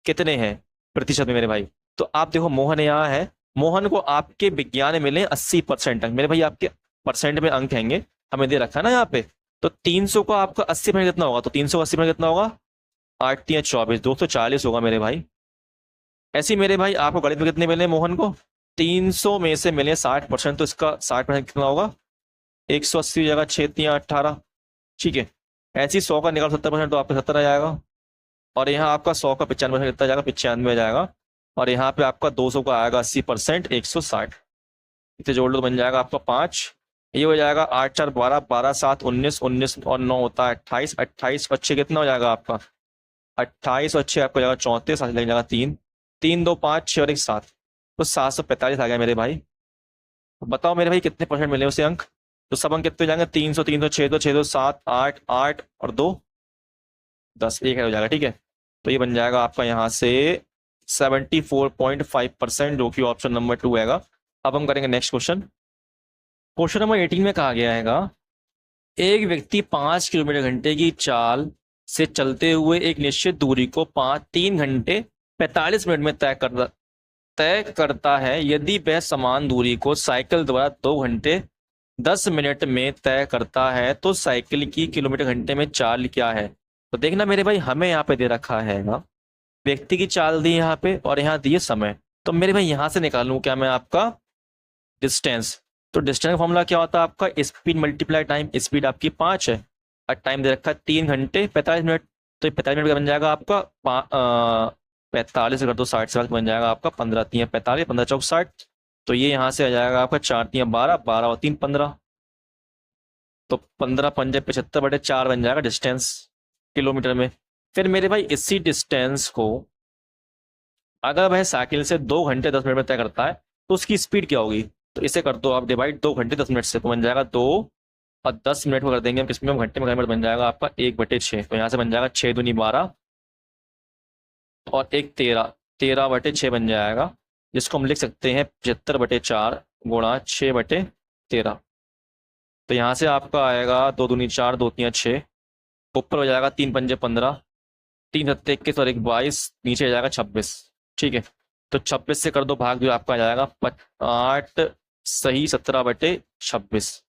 Speaker 1: कितने हैं प्रतिशत में मेरे भाई। तो आप देखो मोहन यहाँ है, मोहन को आपके विज्ञान में मिले 80% अंक, मेरे भाई आपके परसेंट में अंक हैंगे, हमें दे रखा है ना यहाँ पे। तो 300 का आपका 80% कितना होगा, तो 300 80% कितना होगा, 8 3 24, 240 होगा मेरे भाई। ऐसे ही मेरे भाई आपको गणित में कितने मिले मोहन को, 300 में से मिले 60%, तो इसका 60% कितना होगा, 180 जगह 6 3 18, ठीक है। ऐसे ही 100 का निकाल 70%, तो आपका 70 आ जाएगा। और यहाँ आपका 100 का 95% कितना जाएगा, 95 आ जाएगा। और यहाँ पे आपका 200 का आएगा 80%, 160, इसे जोड़ लो तो बन जाएगा आपका 5। ये हो जाएगा 8 4 12, 12 7 19, 19 और 9 होता है 28, 28 और 6 कितना हो जाएगा आपका, 28 और 6 आपको जाएगा 34, साथ लग जाएगा 3, 3 2 5 6 और 1 7, तो 745 आ गया मेरे भाई। तो बताओ मेरे भाई कितने परसेंट मिले उसे अंक। तो सब अंक कितने हो जाएंगे, 300 300 600 600 7 8 8 और 2 10, एक हो जाएगा, ठीक है। तो ये बन जाएगा आपका यहाँ से 74.5%, जो कि ऑप्शन नंबर 2 आएगा। अब हम करेंगे नेक्स्ट क्वेश्चन। क्वेश्चन नंबर 18 में कहा गया है, एक व्यक्ति 5 किलोमीटर घंटे की चाल से चलते हुए एक निश्चित दूरी को 3 घंटे 45 मिनट में तय करता है। यदि वह समान दूरी को साइकिल द्वारा 2 घंटे 10 मिनट में तय करता है, तो साइकिल की किलोमीटर घंटे में चाल क्या है। तो देखना मेरे भाई, हमें यहाँ पे दे रखा है व्यक्ति की चाल दी यहाँ पे, और यहाँ दिए समय। तो मेरे भाई यहाँ से निकालूं क्या मैं आपका डिस्टेंस। तो डिस्टेंस का फॉर्मूला क्या होता है आपका, स्पीड मल्टीप्लाई टाइम। स्पीड आपकी 5 है और टाइम दे रखा है 3 घंटे 45 मिनट। तो 45 मिनट का बन जाएगा आपका 45 कर दो 60 से बन जाएगा आपका 15 3 45, 15 चौक 60। तो ये यहाँ से आ जाएगा आपका 4 3 12, 12 और 3 15, तो 15 5 75/4 बन जाएगा डिस्टेंस किलोमीटर में। फिर मेरे भाई इसी डिस्टेंस को अगर वह साइकिल से 2 घंटे 10 मिनट में तय करता है, तो उसकी स्पीड क्या होगी। तो इसे कर दो आप डिवाइड 2 घंटे 10 मिनट से, तो बन जाएगा 2 और 10 मिनट को कर देंगे हम किसमें, हम घंटे में, घर में बन जाएगा आपका 1/6। तो यहाँ से बन जाएगा 6×2 = 12 और 1 13, 13/6 बन जाएगा, जिसको हम लिख सकते हैं 75/4 गुणा 6/13। तो यहाँ से आपका आएगा 2×2 = 4, 2×3 = 6, ऊपर हो जाएगा 3×5 = 15, 3×7 = 21 और 1 22, नीचे आ जाएगा 26। ठीक है, तो 26 से कर दो भाग, जो आपका आ जाएगा 8 सही 17/26,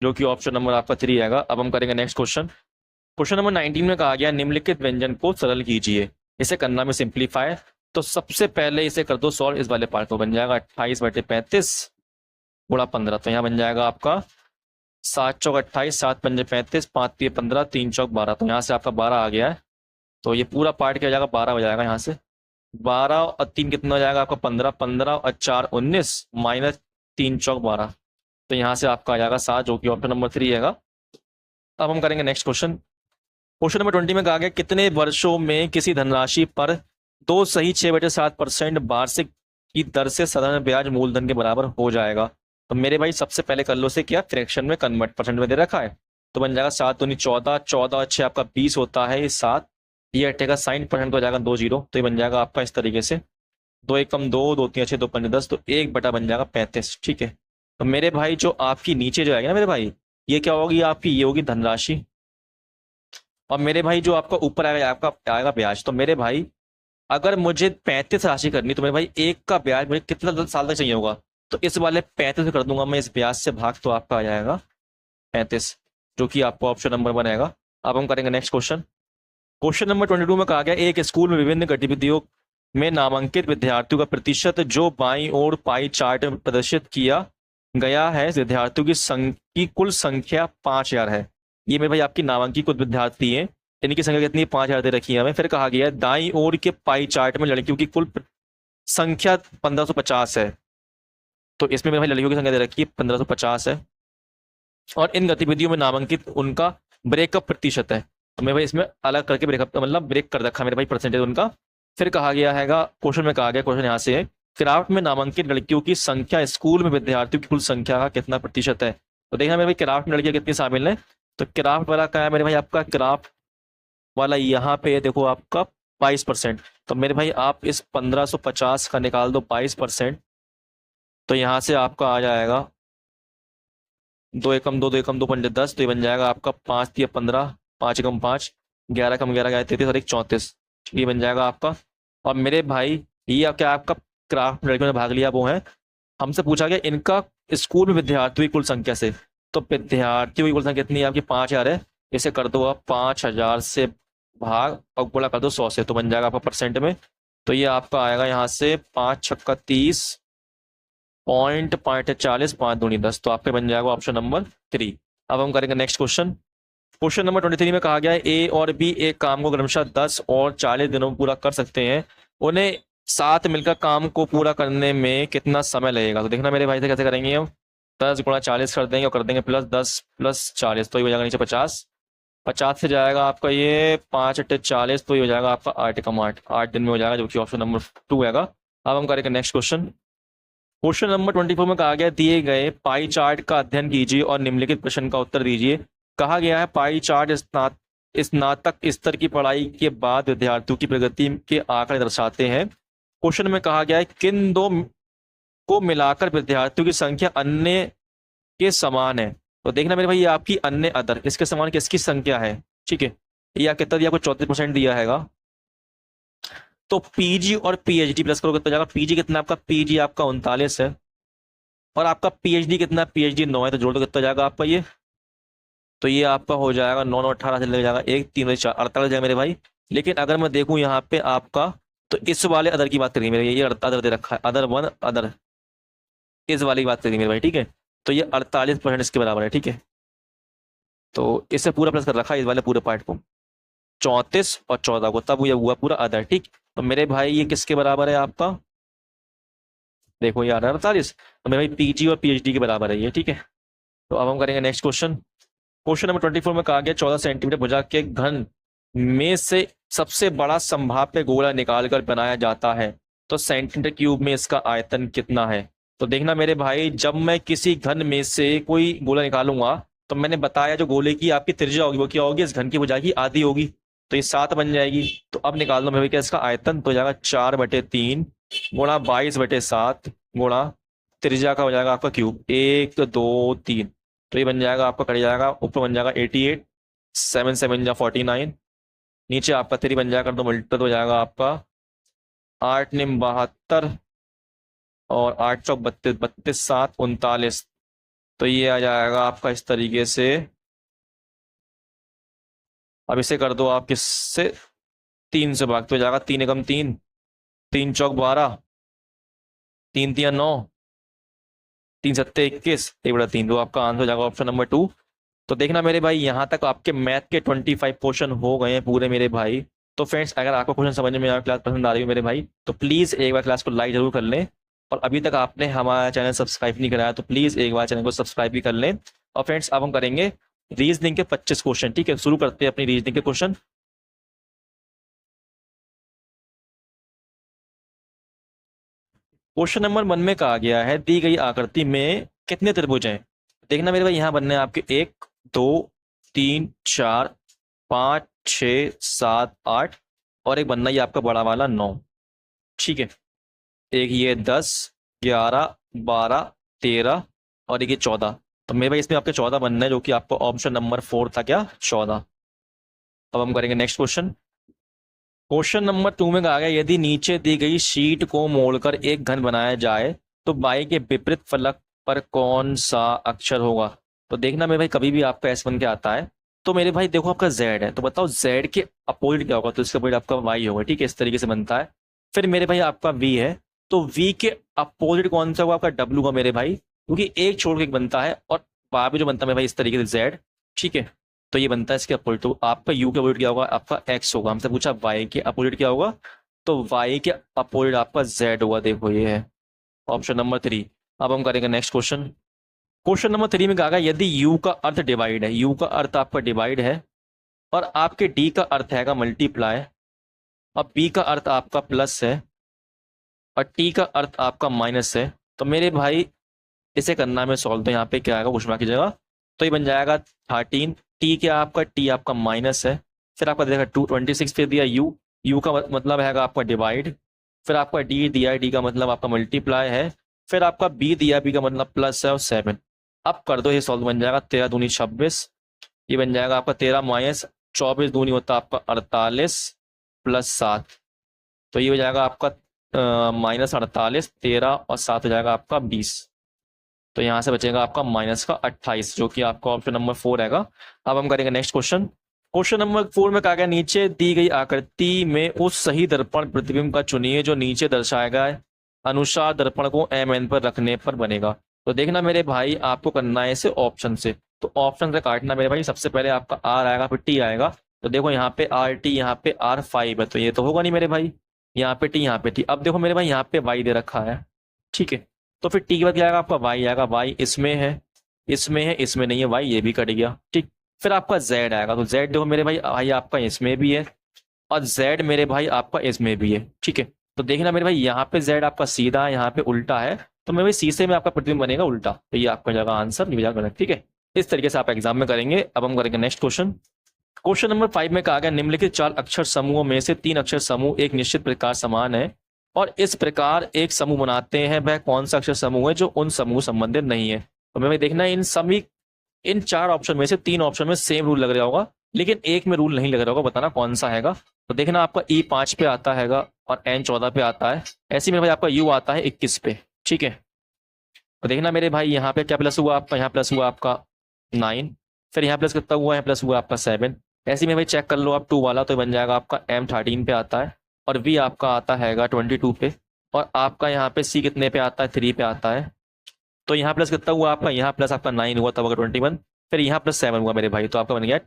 Speaker 1: जो कि ऑप्शन नंबर आपका 3 आएगा। अब हम करेंगे नेक्स्ट क्वेश्चन। क्वेश्चन नंबर 19 में कहा गया निम्नलिखित व्यंजन को सरल कीजिए। इसे करना में सिंप्लीफाई, तो सबसे पहले इसे कर दो सॉल्व, इस वाले पार्ट को बन जाएगा 28/35 गुणा 15। तो यहाँ बन जाएगा आपका 7 चौक 28, 7 पंजे 35, 5 3 15, 3 चौक 12। तो यहाँ से आपका 12 आ गया है, तो ये पूरा पार्ट क्या हो जाएगा, 12 हो जाएगा। यहाँ से 12 और 3 कितना हो जाएगा आपका 15, 15 और 4 19 माइनस 3 चौक 12। तो यहाँ से आपका आ जाएगा 7, जो कि ऑप्शन नंबर 3 आएगा। अब हम करेंगे नेक्स्ट क्वेश्चन। क्वेश्चन नंबर 20 में कहा गया कितने वर्षों में किसी धनराशि पर 2 सही 6/7% वार्षिक की दर से साधारण ब्याज मूलधन के बराबर हो जाएगा। तो मेरे भाई सबसे पहले कर लो से क्या, फ्रैक्शन में कन्वर्ट, परसेंट में दे रखा है, तो बन जाएगा 7 दूनी 14, 14 और 6 आपका 20 होता है, ये 7, ये हटेगा 60% हो जाएगा 2 0। तो ये बन जाएगा आपका इस तरीके से 2 एकम 2, 2 3 6, 2 5 10, तो 1 बटा बन जाएगा 35। ठीक है, तो मेरे भाई जो आपकी नीचे जो आएगा ना मेरे भाई, ये क्या होगी आपकी, ये होगी धनराशि, और मेरे भाई जो आपका ऊपर आएगा आपका आएगा ब्याज। तो मेरे भाई अगर मुझे 35 राशि करनी, तो मेरे भाई एक का ब्याज मुझे कितना साल तक चाहिए होगा, तो इस वाले 35 कर दूंगा मैं इस ब्याज से भाग, तो आपका आ जाएगा 35, जो कि आपको ऑप्शन नंबर 1 आएगा। अब हम करेंगे नेक्स्ट क्वेश्चन। क्वेश्चन नंबर 22 में कहा गया एक स्कूल में विभिन्न गतिविधियों में नामांकित विद्यार्थियों का प्रतिशत जो बाईं ओर पाई चार्ट में प्रदर्शित किया गया है, विद्यार्थियों की कुल संख्या 5000 है। ये मेरे भाई आपकी नामांकित कुल विद्यार्थी हैं, इनकी संख्या कितनी, 5000 दे रखी है हमें। फिर कहा गया है दाईं ओर के पाई चार्ट में लड़कियों की कुल संख्या 1550 है, तो इसमें मेरे भाई लड़कियों की संख्या दे रखी है 1550 है, और इन गतिविधियों में नामांकित उनका ब्रेकअप प्रतिशत है। तो मेरे भाई इसमें अलग करके ब्रेकअप मतलब ब्रेक कर रखा मेरे भाई परसेंटेज उनका। फिर कहा गया है क्वेश्चन में कहा गया, क्वेश्चन यहाँ से है क्राफ्ट में नामांकित लड़कियों की संख्या स्कूल में विद्यार्थियों की कुल संख्या का कितना प्रतिशत है। तो देखना मेरे भाई क्राफ्ट में लड़कियां कितनी शामिल है, तो क्राफ्ट वाला क्या है मेरे भाई आपका, क्राफ्ट वाला यहाँ पे देखो आपका 22%। तो मेरे भाई आप इस 1550 का निकाल दो 22%, तो यहाँ से आपका आ जाएगा 2 एकम 2, 2 एकम 2 पंजे 10, तो ये बन जाएगा आपका 5 3 15, 5 एकम 5, 11 कम 11 गया 33 और 1 34, ये बन जाएगा आपका। और मेरे भाई ये क्या आपका क्राफ्ट लड़कियों ने भाग लिया, वो है हमसे पूछा गया इनका स्कूल में विद्यार्थियों की कुल संख्या से, तो विद्यार्थियों की कुल संख्या कितनी है आपकी 5000 है, इसे कर दो आप 5000 से भाग और गुणा कर दो 100 से, तो बन जाएगा आपका परसेंट में। तो ये आपका आएगा यहाँ से 5 छक्का 30 पॉइंट 40, 5 दूनी 10, तो आपके बन जाएगा ऑप्शन नंबर 3। अब हम करेंगे नेक्स्ट क्वेश्चन। क्वेश्चन नंबर 23 में कहा गया है ए और बी एक काम को क्रमशः 10 और 40 दिनों में पूरा कर सकते हैं, उन्हें साथ मिलकर काम को पूरा करने में कितना समय लगेगा। तो देखना मेरे भाई से कैसे करेंगे हम, 10 गुणा 40 कर देंगे और कर देंगे प्लस 10 प्लस 40, तो ये हो जाएगा नीचे 50, 50 से जाएगा आपका ये 5 8 40, तो ये हो जाएगा आपका 8 एकम 8, 8 दिन में हो जाएगा, जो कि ऑप्शन नंबर 2 आएगा। अब हम करेंगे नेक्स्ट क्वेश्चन। क्वेश्चन नंबर 24 में कहा गया दिए गए पाई चार्ट का अध्ययन कीजिए और निम्नलिखित प्रश्न का उत्तर दीजिए। कहा गया है पाई चार्ट स्नातक स्तर की पढ़ाई के बाद विद्यार्थियों की प्रगति के आंकड़े दर्शाते हैं। क्वेश्चन में कहा गया है किन दो को मिलाकर विद्यार्थियों की संख्या अन्य के समान है। तो देखना मेरे भाई ये आपकी अन्य अदर इसके समान किसकी संख्या है, ठीक है, या कितना दिया, आपको 34% दिया हैगा। तो पीजी और पीएचडी प्लस करो कितना जाएगा, पीजी कितना आपका, पीजी आपका 39 है और आपका पीएचडी कितना, पीएचडी 9 है, तो जोड़ दो कितना जाएगा आपका ये, तो ये आपका हो जाएगा 9 9 18 से लग जाएगा 1 3 4 48 जाएगा मेरे भाई। लेकिन अगर मैं देखूं यहाँ पे आपका, तो इस वाले अदर की बात करेंगे मेरे, ये अदर दे रखा है, अदर 1 अदर, इस वाली की बात करेंगे मेरे भाई, ठीक है। तो ये 48% इसके बराबर है, ठीक है। तो इससे पूरा प्लस कर रखा है इस वाले पूरे पार्ट को, 34 और 14 को, तब ये हुआ पूरा अदर, ठीक। तो मेरे भाई ये किसके बराबर है आपका, देखो यार 48, तो मेरे भाई पीजी और पीएचडी के बराबर है ये, ठीक है। तो अब हम करेंगे नेक्स्ट क्वेश्चन। क्वेश्चन नंबर 24 में कहा गया 14 सेंटीमीटर भुजा के घन में से सबसे बड़ा संभाव्य गोला निकालकर बनाया जाता है, तो सेंटीमीटर क्यूब में इसका आयतन कितना है। तो देखना मेरे भाई, जब मैं किसी घन में से कोई गोला निकालूंगा तो मैंने बताया जो गोले की आपकी त्रिज्या होगी वो क्या होगी, इस घन की हो जाएगी आधी होगी, तो ये 7 बन जाएगी। तो अब निकाल दो मेरे भाई क्या इसका आयतन, तो हो जाएगा 4/3 गुणा 22/7 गुणा त्रिज्या का हो जाएगा आपका क्यूब 1 2 3। तो ये बन जाएगा आपका, कट जाएगा, ऊपर बन जाएगा 88, 7 7 जा 49, नीचे आपका 3 बन जाएगा, कर दो मल्टीपल, हो जाएगा आपका 8 निम 72 और 8 चौक 32, 32 7 39। तो ये आ जाएगा आपका इस तरीके से। अब इसे कर दो आप किससे, 3 से भाग, तो हो जाएगा 3 एकम 3, 3 चौक 12, 3 तिया 9, 3 सत्ते 21, 1/3। तो आपका आंसर हो जाएगा ऑप्शन नंबर 2। तो देखना मेरे भाई, यहाँ तक आपके मैथ के 25 क्वेश्चन हो गए हैं पूरे मेरे भाई। तो फ्रेंड्स, अगर आपको क्वेश्चन समझ में आया, क्लास पसंद आ रही हो मेरे भाई, तो प्लीज़ एक बार क्लास को लाइक जरूर कर लें। और अभी तक आपने हमारा चैनल सब्सक्राइब नहीं कराया तो प्लीज़ एक बार चैनल को सब्सक्राइब भी कर लें। और फ्रेंड्स, अब हम करेंगे रीजनिंग के 25 क्वेश्चन। ठीक है, शुरू करते हैं अपनी रीजनिंग के क्वेश्चन। क्वेश्चन नंबर 1 में कहा गया है, दी गई आकृति में कितने त्रिभुज हैं। देखना मेरे भाई, यहाँ बनने हैं आपके 1 2 3 4 5 6 7 8 और एक बनना ही आपका बड़ा वाला 9। ठीक है, एक ये 10 11 12 13 और एक ये 14। तो मेरे भाई इसमें आपके 14 बनना है, जो कि आपका ऑप्शन नंबर 4 था, क्या 14। अब हम करेंगे नेक्स्ट क्वेश्चन। क्वेश्चन नंबर 2 में कहा गया, यदि नीचे दी गई शीट को मोड़कर एक घन बनाया जाए तो बाई के विपरीत फलक पर कौन सा अक्षर होगा। तो देखना मेरे भाई, कभी भी आपका एस बन के आता है तो मेरे भाई देखो आपका जेड है, तो बताओ जेड के अपोजिट क्या होगा, तो इसका अपोजिट आपका वाई होगा। ठीक है, इस तरीके से बनता है। फिर मेरे भाई आपका वी है, तो वी के अपोजिट कौन सा होगा, आपका डब्ल्यू का मेरे भाई, क्योंकि एक छोड़ के एक बनता है और बाहर भी जो बनता है मेरे भाई इस तरीके से जेड। ठीक है, तो ये बनता है इसके अपोजिट। तो आपका यू के अपोजिट क्या होगा, आपका एक्स होगा। हमसे पूछा वाई के अपोजिट क्या होगा, तो वाई के अपोजिट आपका जेड होगा। देखो ये है ऑप्शन नंबर 3। अब हम करेंगे नेक्स्ट क्वेश्चन। क्वेश्चन नंबर 3 में कहा गया, यदि यू का अर्थ डिवाइड है, यू का अर्थ आपका डिवाइड है और आपके डी का अर्थ हैगा मल्टीप्लाई और बी का अर्थ आपका प्लस है और टी का अर्थ आपका माइनस है, तो मेरे भाई इसे करना में सॉल्व। तो यहाँ पे क्या आएगा, क्वेश्चन की जगह, तो ये बन जाएगा 13। टी क्या आपका, टी आपका माइनस है, फिर आपका देखा 226, फिर दिया यू, यू का मतलब है आपका डिवाइड, फिर आपका डी दिया, डी का मतलब आपका मल्टीप्लाई है, फिर आपका बी दिया, बी का मतलब प्लस है और 7। अब कर दो ये सॉल्व, बन जाएगा 13 दूनी 26, ये बन जाएगा आपका 13 माइनस 24 दूनी होता है आपका 48 प्लस 7, तो ये हो जाएगा आपका -48, 13 और 7 हो जाएगा आपका 20। तो यहाँ से बचेगा आपका माइनस का 28, जो कि आपका ऑप्शन नंबर 4 रहेगा। अब हम करेंगे नेक्स्ट क्वेश्चन। क्वेश्चन नंबर 4 में कहा गया, नीचे दी गई आकृति में उस सही दर्पण प्रतिबिंब का चुनिए जो नीचे दर्शाया गया है अनुसार दर्पण को MN पर रखने पर बनेगा। तो देखना मेरे भाई, आपको करना है इसे ऑप्शन से। तो ऑप्शन से काटना मेरे भाई, सबसे पहले आपका R आएगा, फिर T आएगा। तो देखो यहाँ पे RT, यहाँ पे R5 है, तो ये तो होगा नहीं मेरे भाई। यहाँ पे T, यहाँ पे T। अब देखो मेरे भाई, यहाँ पे Y दे रखा है। ठीक है, तो फिर टी के बाद क्या आएगा, आपका वाई आएगा। वाई इसमें है, इसमें है, इसमें नहीं है, वाई ये भी कट गया। ठीक, फिर आपका जेड आएगा। तो जेड देखो मेरे भाई, भाई आपका इसमें भी है और जेड मेरे भाई आपका इसमें भी है। ठीक है, तो देखना मेरे भाई, यहाँ पे जेड आपका सीधा है, यहाँ पे उल्टा है, तो मेरे भाई शीशे में आपका प्रतिबिंब बनेगा उल्टा, तो ये आपका जगह आंसर नहीं जाएगा। ठीक है, इस तरीके से आप एग्जाम में करेंगे। अब हम करेंगे नेक्स्ट क्वेश्चन। क्वेश्चन नंबर 5 में कहा गया, निम्नलिखित 4 अक्षर समूहों में से 3 अक्षर समूह एक निश्चित प्रकार समान है और इस प्रकार एक समूह बनाते हैं, वह कौन सा अक्षर समूह है जो उन समूह संबंधित नहीं है। तो मैं देखना इन सभी, इन 4 ऑप्शन में से 3 ऑप्शन में सेम रूल लग रहा होगा, लेकिन एक में रूल नहीं लग रहा होगा, बताना कौन सा हैगा। तो देखना आपका E5 पे आता हैगा और N14 पे आता है, ऐसे मेरे भाई आपका U आता है 21 पे। ठीक है, तो देखना मेरे भाई, यहाँ पे क्या प्लस हुआ आपका, यहाँ प्लस हुआ आपका 9, फिर यहाँ प्लस कितना हुआ है, प्लस हुआ आपका 7। ऐसे में भाई चेक कर लो आप 2 वाला, तो बन जाएगा आपका M13 पे आता है और V आपका आता हैगा 22 पे और आपका यहाँ पे C कितने पे आता है, 3 पे आता है। तो यहाँ प्लस कितना हुआ आपका, यहाँ प्लस आपका 9 हुआ तब 21, फिर यहाँ प्लस 7 हुआ मेरे भाई, तो आपका बन गया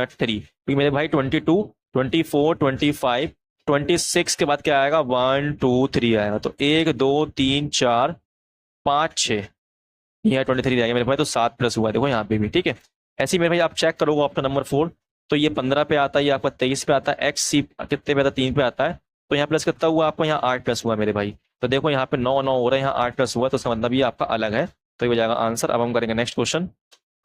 Speaker 1: 3। क्योंकि मेरे भाई 22 24 25 26 के बाद क्या आएगा, 1 2 3 आएगा, तो 1 2 3 4 5 6, यहाँ 23 रहेगा मेरे भाई, तो 7 प्लस हुआ देखो यहाँ पे भी। ठीक है, ऐसे ही मेरे भाई आप चेक करोगे ऑप्शन नंबर 4, तो ये 15 पे आता है, ये आपका 23 पे आता है, XC कितने पे आता है, 3 पे आता है, तो यहाँ प्लस कितना हुआ आपको, यहाँ 8 प्लस हुआ मेरे भाई। तो देखो यहाँ पे 9 9 हो रहा है, यहाँ 8 प्लस हुआ, तो उसका मतलब ये आपका अलग है, तो ये हो जाएगा आंसर। अब हम करेंगे नेक्स्ट क्वेश्चन।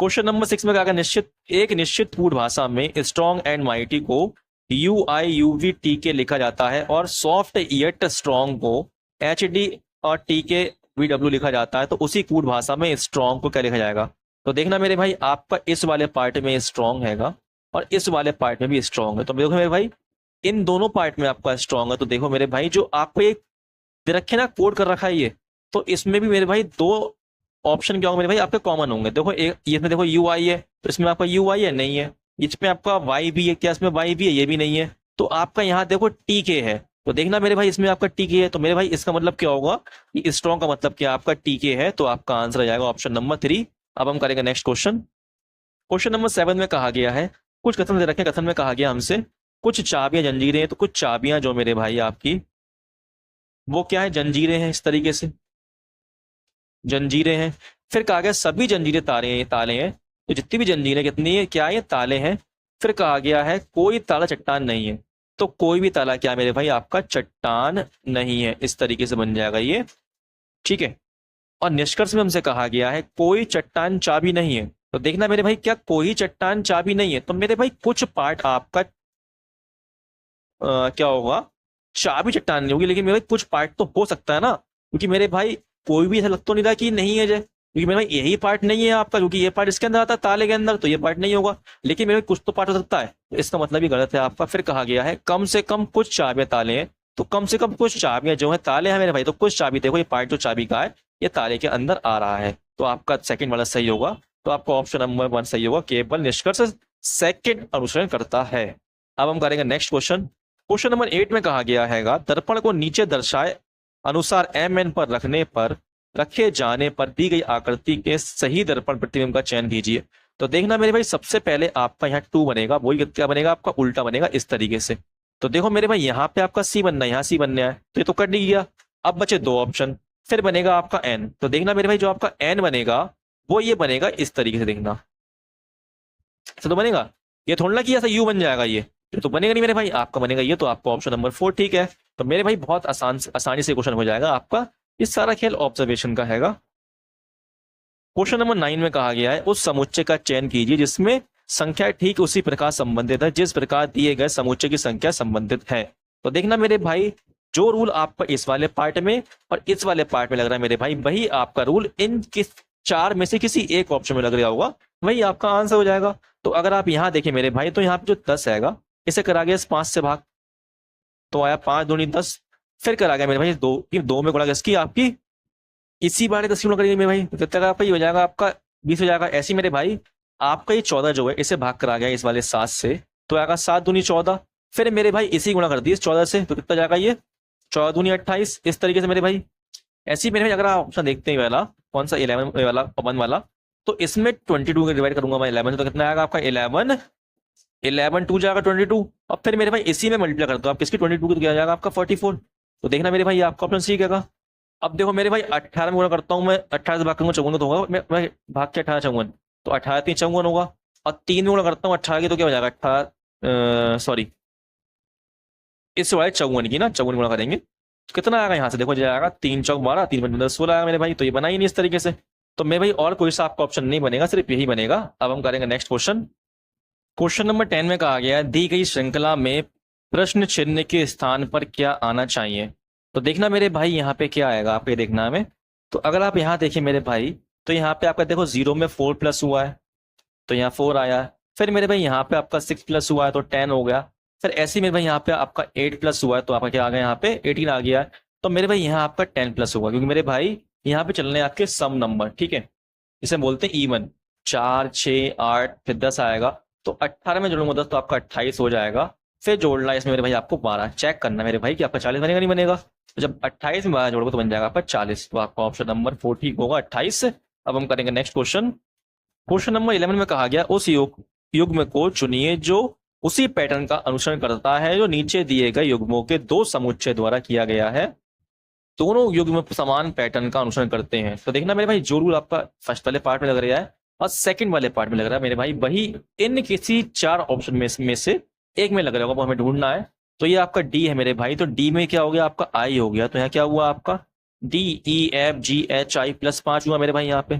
Speaker 1: क्वेश्चन नंबर 6 में कहा गया एक निश्चित फूड भाषा में स्ट्रॉन्ग एंड माइटी को UIUVTK लिखा जाता है और सॉफ्ट येट स्ट्रॉन्ग को HD और TKVW लिखा जाता है, तो उसी कूट भाषा में स्ट्रॉन्ग को क्या लिखा जाएगा? तो देखना मेरे भाई, आपका इस वाले पार्ट में स्ट्रॉन्ग हैगा और इस वाले पार्ट में भी स्ट्रॉन्ग है, तो देखो मेरे भाई इन दोनों पार्ट में आपका स्ट्रॉन्ग है। तो देखो मेरे भाई जो आपको एक दे रखे ना, कोड कर रखा है ये, तो इसमें भी मेरे भाई दो ऑप्शन क्या होंगे मेरे भाई आपके कॉमन होंगे। देखो एक इसमें देखो UI है, तो इसमें आपका UI है नहीं है, इसमें आपका Y भी है, क्या इसमें Y भी है? ये भी नहीं है। तो आपका यहाँ देखो TK है, तो देखना मेरे भाई इसमें आपका TK है, तो मेरे भाई इसका मतलब क्या होगा? ये स्ट्रॉन्ग का मतलब क्या? आपका TK है, तो आपका आंसर आ जाएगा ऑप्शन नंबर 3। अब हम करेंगे नेक्स्ट क्वेश्चन। क्वेश्चन नंबर 7 में कहा गया है, कुछ कथन दे रखे, कथन में कहा गया हमसे कुछ चाबियां जंजीरें हैं, तो कुछ चाबियां जो मेरे भाई आपकी वो क्या है? जंजीरें हैं, इस तरीके से जंजीरें हैं। फिर कहा गया सभी जंजीरें ताले हैं, तो जितनी भी जंजीरें कितनी है? क्या ये ताले हैं। फिर कहा गया है कोई ताला चट्टान नहीं है, तो कोई भी ताला क्या मेरे भाई आपका चट्टान नहीं है, इस तरीके से बन जाएगा ये, ठीक है। और निष्कर्ष में हमसे कहा गया है कोई चट्टान चाबी नहीं है, तो देखना मेरे भाई क्या कोई चट्टान चाबी नहीं है, तो मेरे भाई कुछ पार्ट आपका क्या होगा? चाबी चट्टान नहीं होगी, लेकिन मेरे भाई कुछ पार्ट तो हो सकता है ना, क्योंकि मेरे भाई कोई भी ऐसा लग तो नहीं रहा कि नहीं है जय, क्योंकि मेरे भाई यही पार्ट नहीं है आपका, क्योंकि ये पार्ट इसके अंदर आता है ताले के अंदर, तो ये पार्ट नहीं होगा, लेकिन मेरे भाई कुछ तो पार्ट हो सकता है, तो इसका मतलब ही गलत है आपका। फिर कहा गया है कम से कम कुछ चाबियां ताले हैं, तो कम से कम कुछ चाबियां जो है ताले हैं मेरे भाई, तो कुछ चाबी देखो ये पार्ट जो चाबी का है ये ताले के अंदर आ रहा है, तो आपका सेकंड वाला सही होगा, तो आपका ऑप्शन नंबर 1 सही होगा, केवल निष्कर्ष सेकंड अनुसरण करता है। अब हम करेंगे नेक्स्ट क्वेश्चन। क्वेश्चन नंबर 8 में कहा गया हैगा दर्पण को नीचे दर्शाए अनुसार MN पर रखे जाने पर दी गई आकृति के सही दर्पण प्रतिबिंब का चयन कीजिए। तो देखना मेरे भाई सबसे पहले आपका यहाँ 2 बनेगा, वही क्या बनेगा आपका? उल्टा बनेगा इस तरीके से। तो देखो मेरे भाई यहाँ पे आपका C बनना है, यहाँ C बनना है, तो ये तो कट नहीं गया। अब बचे 2 ऑप्शन, फिर बनेगा आपका N। तो देखना मेरे भाई जो आपका N बनेगा वो ये बनेगा इस तरीके से, देखना ऐसा तो बनेगा, ये थोड़ा ना कि ऐसा U बन जाएगा, ये तो बनेगा नहीं मेरे भाई, आपका बनेगा ये, तो आपका ऑप्शन नंबर 4 ठीक है। तो मेरे भाई बहुत आसानी से क्वेश्चन हो जाएगा आपका, ये सारा खेल ऑब्जर्वेशन का हैगा। क्वेश्चन नंबर 9 में कहा गया है उस समुच्चय का चयन कीजिए जिसमें संख्या ठीक उसी प्रकार संबंधित है जिस प्रकार दिए गए समुच्चय की संख्या संबंधित है। तो देखना मेरे भाई जो रूल आपका इस वाले पार्ट में और इस वाले पार्ट में लग रहा है मेरे भाई, वही आपका रूल इन किस 4 में से किसी एक ऑप्शन में लग रहा होगा, वही आपका आंसर हो जाएगा। तो अगर आप यहाँ देखें मेरे भाई, तो यहाँ पे जो 10 हैगा इसे करा गया 5 से भाग, तो आया 5 दूनी 10, फिर करा गया मेरे भाई 2 में गुणा इसकी आपकी इसी बार 10 गुणा करेंगे मेरे भाई, तो तक आपका ये हो जाएगा आपका 20 हो जाएगा। ऐसी मेरे भाई आपका ये 14 जो है इसे भाग करा गया इस वाले 7 से, तो आएगा 7 दूनी 14, फिर मेरे भाई इसी गुणा कर दिए इस 14 से, तो कितना जाएगा ये 14 दूनी 28, इस तरीके से मेरे भाई। ऐसे ही मेरे भाई अगर आप ऑप्शन देखते हैं वाला कौन सा 11 वाला 1 वाला, तो इसमें 22 का डिवाइड करूंगा मैं 11 तो कितना आएगा आपका 11 2 जाएगा 22, और फिर मेरे भाई इसी में मल्टीप्लाई कर दो आप किसकी 22 की, तो क्या जाएगा आपका 44। तो देखना मेरे भाई आपका ऑप्शन सी क्या। अब देखो मेरे भाई 18 में गुणा करता हूँ मैं, 18 से भाग करूंगा 54 तो होगा, मैं भाग के 18 54, तो 18 3 54 होगा, और 3 में गुणा करता हूँ 18 की, तो क्या हो जाएगा 18 सॉरी इस वाले 54 की ना 54 गुणा करेंगे तो कितना आएगा यहाँ से, देखो जाएगा 3 चौक 12 3 पंच 16 आएगा मेरे भाई, तो ये बना ही नहीं इस तरीके से। तो मेरे भाई और कोई सा आपका ऑप्शन नहीं बनेगा, सिर्फ यही बनेगा। अब हम करेंगे नेक्स्ट क्वेश्चन। क्वेश्चन नंबर 10 में कहा गया है दी गई श्रृंखला में प्रश्न चिन्ह के स्थान पर क्या आना चाहिए। तो देखना मेरे भाई यहाँ पे क्या आएगा आपके देखना में, तो अगर आप यहाँ देखिए मेरे भाई, तो यहाँ पे आपका देखो 0 में 4 प्लस हुआ है, तो यहाँ 4 आया है, फिर मेरे भाई यहाँ पे आपका 6 प्लस हुआ है तो 10 हो गया, फिर ऐसे मेरे भाई यहाँ पे आपका 8 प्लस हुआ है तो आपका क्या आ गया यहाँ पे 18 आ गया है, तो मेरे भाई यहाँ आपका 10 प्लस होगा, क्योंकि मेरे भाई यहाँ पे चलने आपके सम नंबर, ठीक है, इसे बोलते हैं इवन, 4 6 8 फिर 10 आएगा, तो 18 में जोड़ूंगा 10 तो आपका 28 हो जाएगा, फिर जोड़ना है इसमें मेरे भाई आपको 12, चेक करना मेरे भाई कि आपका 40 बनेगा नहीं बनेगा, तो जब 28 में 12 जोड़ोगे तो बन जाएगा आपका 40, तो आपका ऑप्शन नंबर 4 ठीक होगा 28। अब हम करेंगे नेक्स्ट क्वेश्चन। क्वेश्चन नंबर 11 में कहा गया उस युग्म को चुनिए जो उसी पैटर्न का अनुसरण करता है जो नीचे दिए गए युग्मों के 2 समुच्चय द्वारा किया गया है, दोनों युग्म समान पैटर्न का अनुसरण करते हैं। तो देखना मेरे भाई जो रूल आपका फर्स्ट वाले पार्ट में लग रहा है और सेकंड वाले पार्ट में लग रहा है मेरे भाई, वही इन किसी 4 ऑप्शन में से एक में लग रहा होगा, वो हमें ढूंढना है। तो ये आपका डी है मेरे भाई, तो डी में क्या हो गया आपका आई हो गया, तो यहाँ क्या हुआ आपका D E F G H I plus 5 हुआ मेरे भाई यहाँ पे।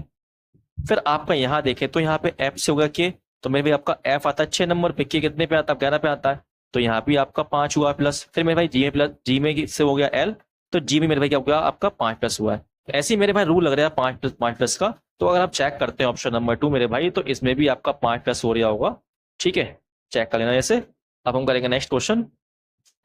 Speaker 1: फिर आपका यहाँ देखें तो यहाँ पे एफ से होगा के, तो मेरे भाई आपका एफ आता है 6 नंबर पे, के कितने पे आता है 11 पे आता है, तो यहाँ भी आपका 5 हुआ प्लस। फिर मेरे भाई जी में प्लस, जी में से हो गया एल, तो जी में मेरे भाई क्या हो गया आपका 5 प्लस हुआ है। तो ऐसे ही मेरे भाई रूल लग रहा है 5 प्लस का। तो अगर आप चेक करते हैं ऑप्शन नंबर 2 मेरे भाई, तो इसमें भी आपका 5 प्लस हो रहा होगा। ठीक है, चेक कर लेना ऐसे। अब हम करेंगे नेक्स्ट क्वेश्चन।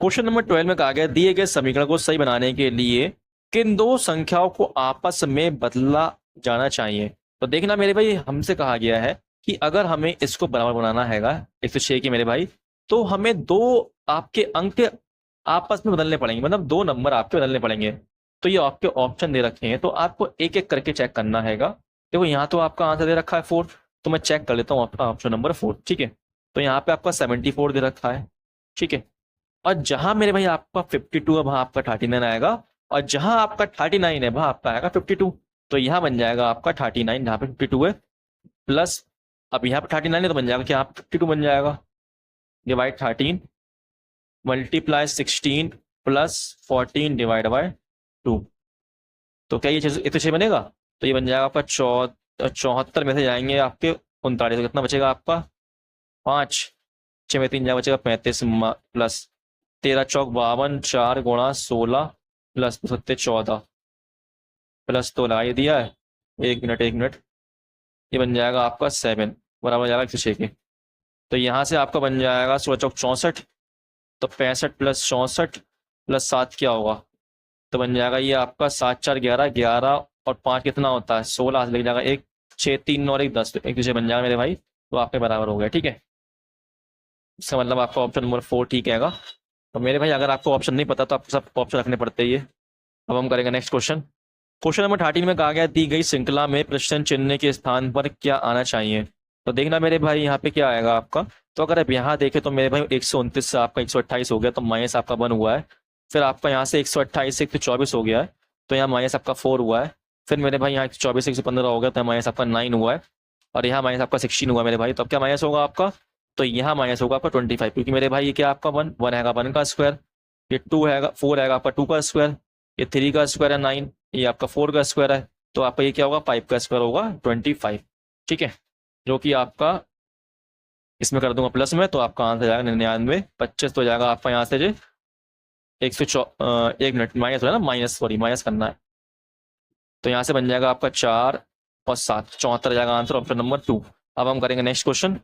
Speaker 1: क्वेश्चन नंबर 12 में कहा गया दिए गए समीकरण को सही बनाने के लिए किन दो संख्याओं को आपस में बदला जाना चाहिए। तो देखना मेरे भाई, हमसे कहा गया है कि अगर हमें इसको बराबर बनाना हैगा 106 के मेरे भाई, तो हमें दो आपके अंक आपस में बदलने पड़ेंगे, मतलब दो नंबर आपके बदलने पड़ेंगे। तो ये आपके ऑप्शन दे रखे हैं, तो आपको एक एक करके चेक करना हैगा। देखो यहाँ तो आपका आंसर दे रखा है 4, तो मैं चेक कर लेता हूँ आपका ऑप्शन नंबर 4। ठीक है, तो यहाँ पे आपका 74 दे रखा है। ठीक है, और जहां मेरे भाई आपका 52 है वहां आपका 39 आएगा, और जहां आपका 39 है वहां आपका आएगा 52। तो यहां बन जाएगा आपका 39 जहां पे 52 है, प्लस अब यहाँ पे 39 है तो बन जाएगा क्या, 52 बन जाएगा, divide 13 multiply 16 plus 14 divide by 2। तो क्या ये तो 6 बनेगा, तो ये बन जाएगा आपका 74 में से जाएंगे आपके 39, तो कितना बचेगा आपका 5, 6 में 3 जाएगा बचेगा 35 प्लस 13 चौक 52, 4 गुणा 16 प्लस 14 प्लस तो लगा दिया है, 1 मिनट, ये बन जाएगा आपका 7 बराबर हो जाएगा 106 के। तो यहाँ से आपका बन जाएगा 16 चौक 64, तो 65 प्लस 64 प्लस 7 क्या होगा, तो बन जाएगा ये आपका 7 4 11, 11 और 5 कितना होता है 16, लग जाएगा 1 6 3 9 और 1 10, तो 1 बन जाएगा मेरे भाई, तो आपके बराबर हो गया। ठीक है, इसका मतलब आपका ऑप्शन नंबर 4 ठीक हैगा। तो मेरे भाई अगर आपको ऑप्शन नहीं पता तो आपको सब ऑप्शन रखने पड़ते ही है। अब हम करेंगे नेक्स्ट क्वेश्चन। क्वेश्चन नंबर 13 में कहा गया दी गई श्रृंखला में प्रश्न चिन्ह के स्थान पर क्या आना चाहिए। तो देखना मेरे भाई यहाँ पे क्या आएगा आपका, तो अगर आप यहाँ देखें तो मेरे भाई 129 से आपका 128 हो गया, तो माइनस आपका 1 हुआ है। फिर आपका यहाँ से 128 से 124 हो गया है, तो यहाँ माइनस आपका 4 हुआ है। फिर मेरे भाई यहाँ 124 से 115 हो गया, तो माइनस आपका 9 हुआ है, और यहाँ माइनस आपका 16 हुआ मेरे भाई। तो अब क्या माइनस होगा आपका, तो यहाँ माइनस होगा आपका 25, क्योंकि मेरे भाई ये क्या आपका 1 हैगा 1 का स्क्वायर, ये 2 हैगा 4 हैगा आपका 2 का स्क्वायर, ये 3 का स्क्वायर है 9, ये आपका 4 का स्क्वायर है, तो आपका ये क्या होगा 5 का स्क्वायर होगा 25। ठीक है, जो कि आपका इसमें कर दूंगा प्लस में, तो आपका आंसर जाएगा 99 25, तो जाएगा आपका यहाँ से जो 1 मिनट माइनस हो ना, माइनस सॉरी माइनस करना है, तो यहाँ से बन जाएगा आपका 4 और 7 74 जाएगा आंसर ऑप्शन नंबर 2। अब हम करेंगे नेक्स्ट क्वेश्चन।